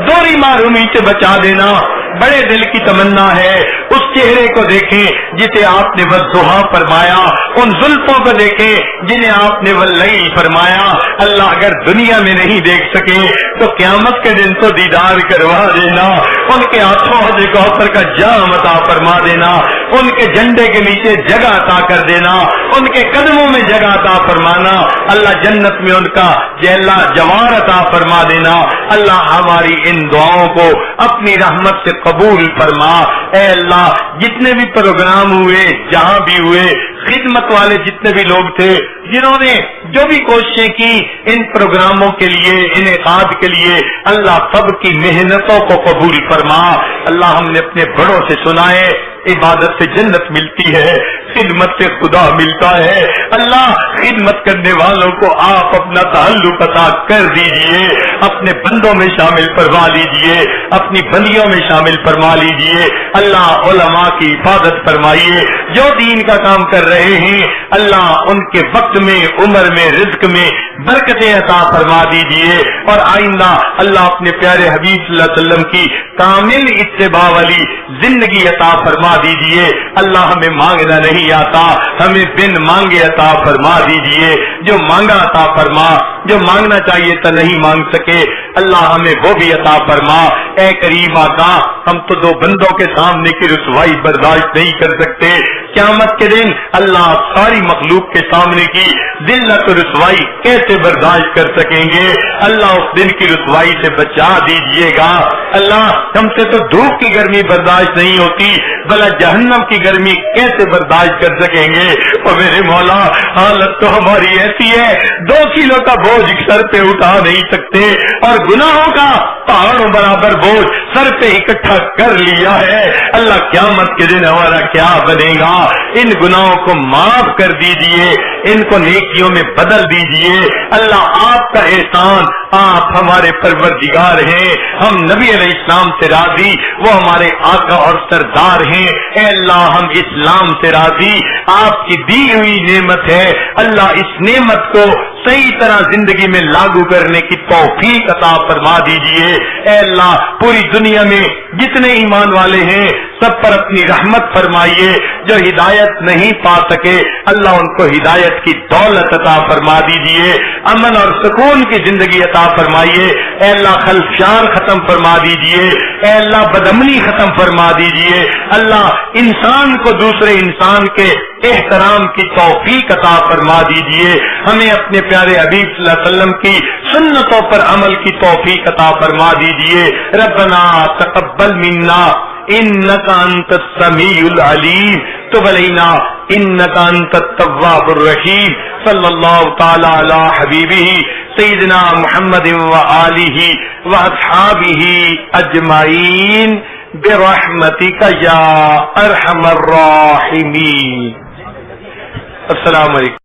دوہری محرومی سے بچا دینا، بڑے دل کی تمنا ہے اس چہرے کو دیکھیں جسے آپ نے والضحیٰ فرمایا، ان زلفوں کو دیکھیں جنہیں آپ نے واللیل فرمایا، اللہ اگر دنیا میں نہیں دیکھ سکے تو قیامت کے دن تو دیدار کروا دینا، ان کے ہاتھوں حوض کوثر کا جام عطا فرما دینا، ان کے جھنڈے کے نیچے جگہ عطا کر دینا، ان کے قدموں میں جگہ عطا فرمانا، اللہ جنت میں ان کا جوار عطا فرما دینا، اللہ ہماری ان دعاؤں کو اپنی رحمت سے قبول فرما، اے اللہ جتنے بھی پروگرام ہوئے جہاں بھی ہوئے، خدمت والے جتنے بھی لوگ تھے جنہوں نے جو بھی کوششیں کی ان پروگراموں کے لیے انعقاد کے لیے، اللہ سب کی محنتوں کو قبول فرما، اللہ ہم نے اپنے بڑوں سے سنا ہے عبادت سے جنت ملتی ہے، خدمت سے خدا ملتا ہے، اللہ خدمت کرنے والوں کو آپ اپنا تعلق عطا کر دیجئے، اپنے بندوں میں شامل فرما لیجئے، اپنی بندیوں میں شامل فرما لیجئے، اللہ علماء کی حفاظت فرمائیے جو دین کا کام کر رہے ہیں، اللہ ان کے وقت میں عمر میں رزق میں برکتیں عطا فرما دیجئے، اور آئندہ اللہ اپنے پیارے حبیب صلی اللہ علیہ وسلم کی کامل اتباع والی زندگی عطا فرما دیجئے، اللہ ہمیں مانگنا نہیں آتا، ہمیں بن مانگے عطا فرما دیجئے، جو مانگا عطا فرما، جو مانگنا چاہیے تو نہیں مانگ سکے اللہ ہمیں وہ بھی عطا فرما، اے کریم آقا ہم تو دو بندوں کے سامنے کی رسوائی برداشت نہیں کر سکتے، قیامت کے دن اللہ ساری مخلوق کے سامنے کی ذلت و رسوائی کیسے برداشت کر سکیں گے؟ اللہ اس دن کی رسوائی سے بچا دیجئے گا۔ اللہ ہم سے تو دھوپ کی گرمی برداشت نہیں ہوتی، بھلا جہنم کی گرمی کیسے برداشت کر سکیں گے؟ اور میرے مولا حالت تو ہماری ایسی ہے 2 کلو کا بوجھ سر پہ اٹھا نہیں سکتے، اور گناہوں کا پہاڑوں برابر بوجھ سر پہ اکٹھا کر لیا ہے۔ اللہ قیامت کے دن ہمارا کیا بنے گا؟ ان گناہوں کو معاف کر دیجئے، ان کو نیکیوں میں بدل دیجئے۔ اللہ آپ کا احسان، آپ ہمارے پروردگار ہیں، ہم نبی علیہ السلام سے راضی، وہ ہمارے آقا اور سردار ہیں۔ اے اللہ ہم اسلام سے راضی، آپ کی دی ہوئی نعمت ہے، اللہ اس نعمت کو صحیح طرح زندگی میں لاگو کرنے کی توفیق عطا فرما دیجئے۔ اے اللہ پوری دنیا میں جتنے ایمان والے ہیں سب پر اپنی رحمت فرمائیے، جو ہدایت نہیں پا سکے اللہ ان کو ہدایت کی دولت عطا فرما دیجئے، امن اور سکون کی زندگی عطا فرمائیے۔ اے اللہ خلفشان ختم فرما دیجئے، اے اللہ بدامنی ختم فرما دیجئے۔ اللہ انسان کو دوسرے انسان کے احترام کی توفیق عطا فرما دیجئے، ہمیں اپنے پیارے حبیب صلی اللہ علیہ وسلم کی سنتوں پر عمل کی توفیق عطا فرما دیجئے۔ ربنا تقبل منا انک انت السمیع العلیم تب علینا انک انت التواب الرحیم صلی اللہ تعالی علی حبیبہ سیدنا محمد وآلہ واصحابہ اجمعین برحمتک یا ارحم الراحمین۔ السلام علیکم۔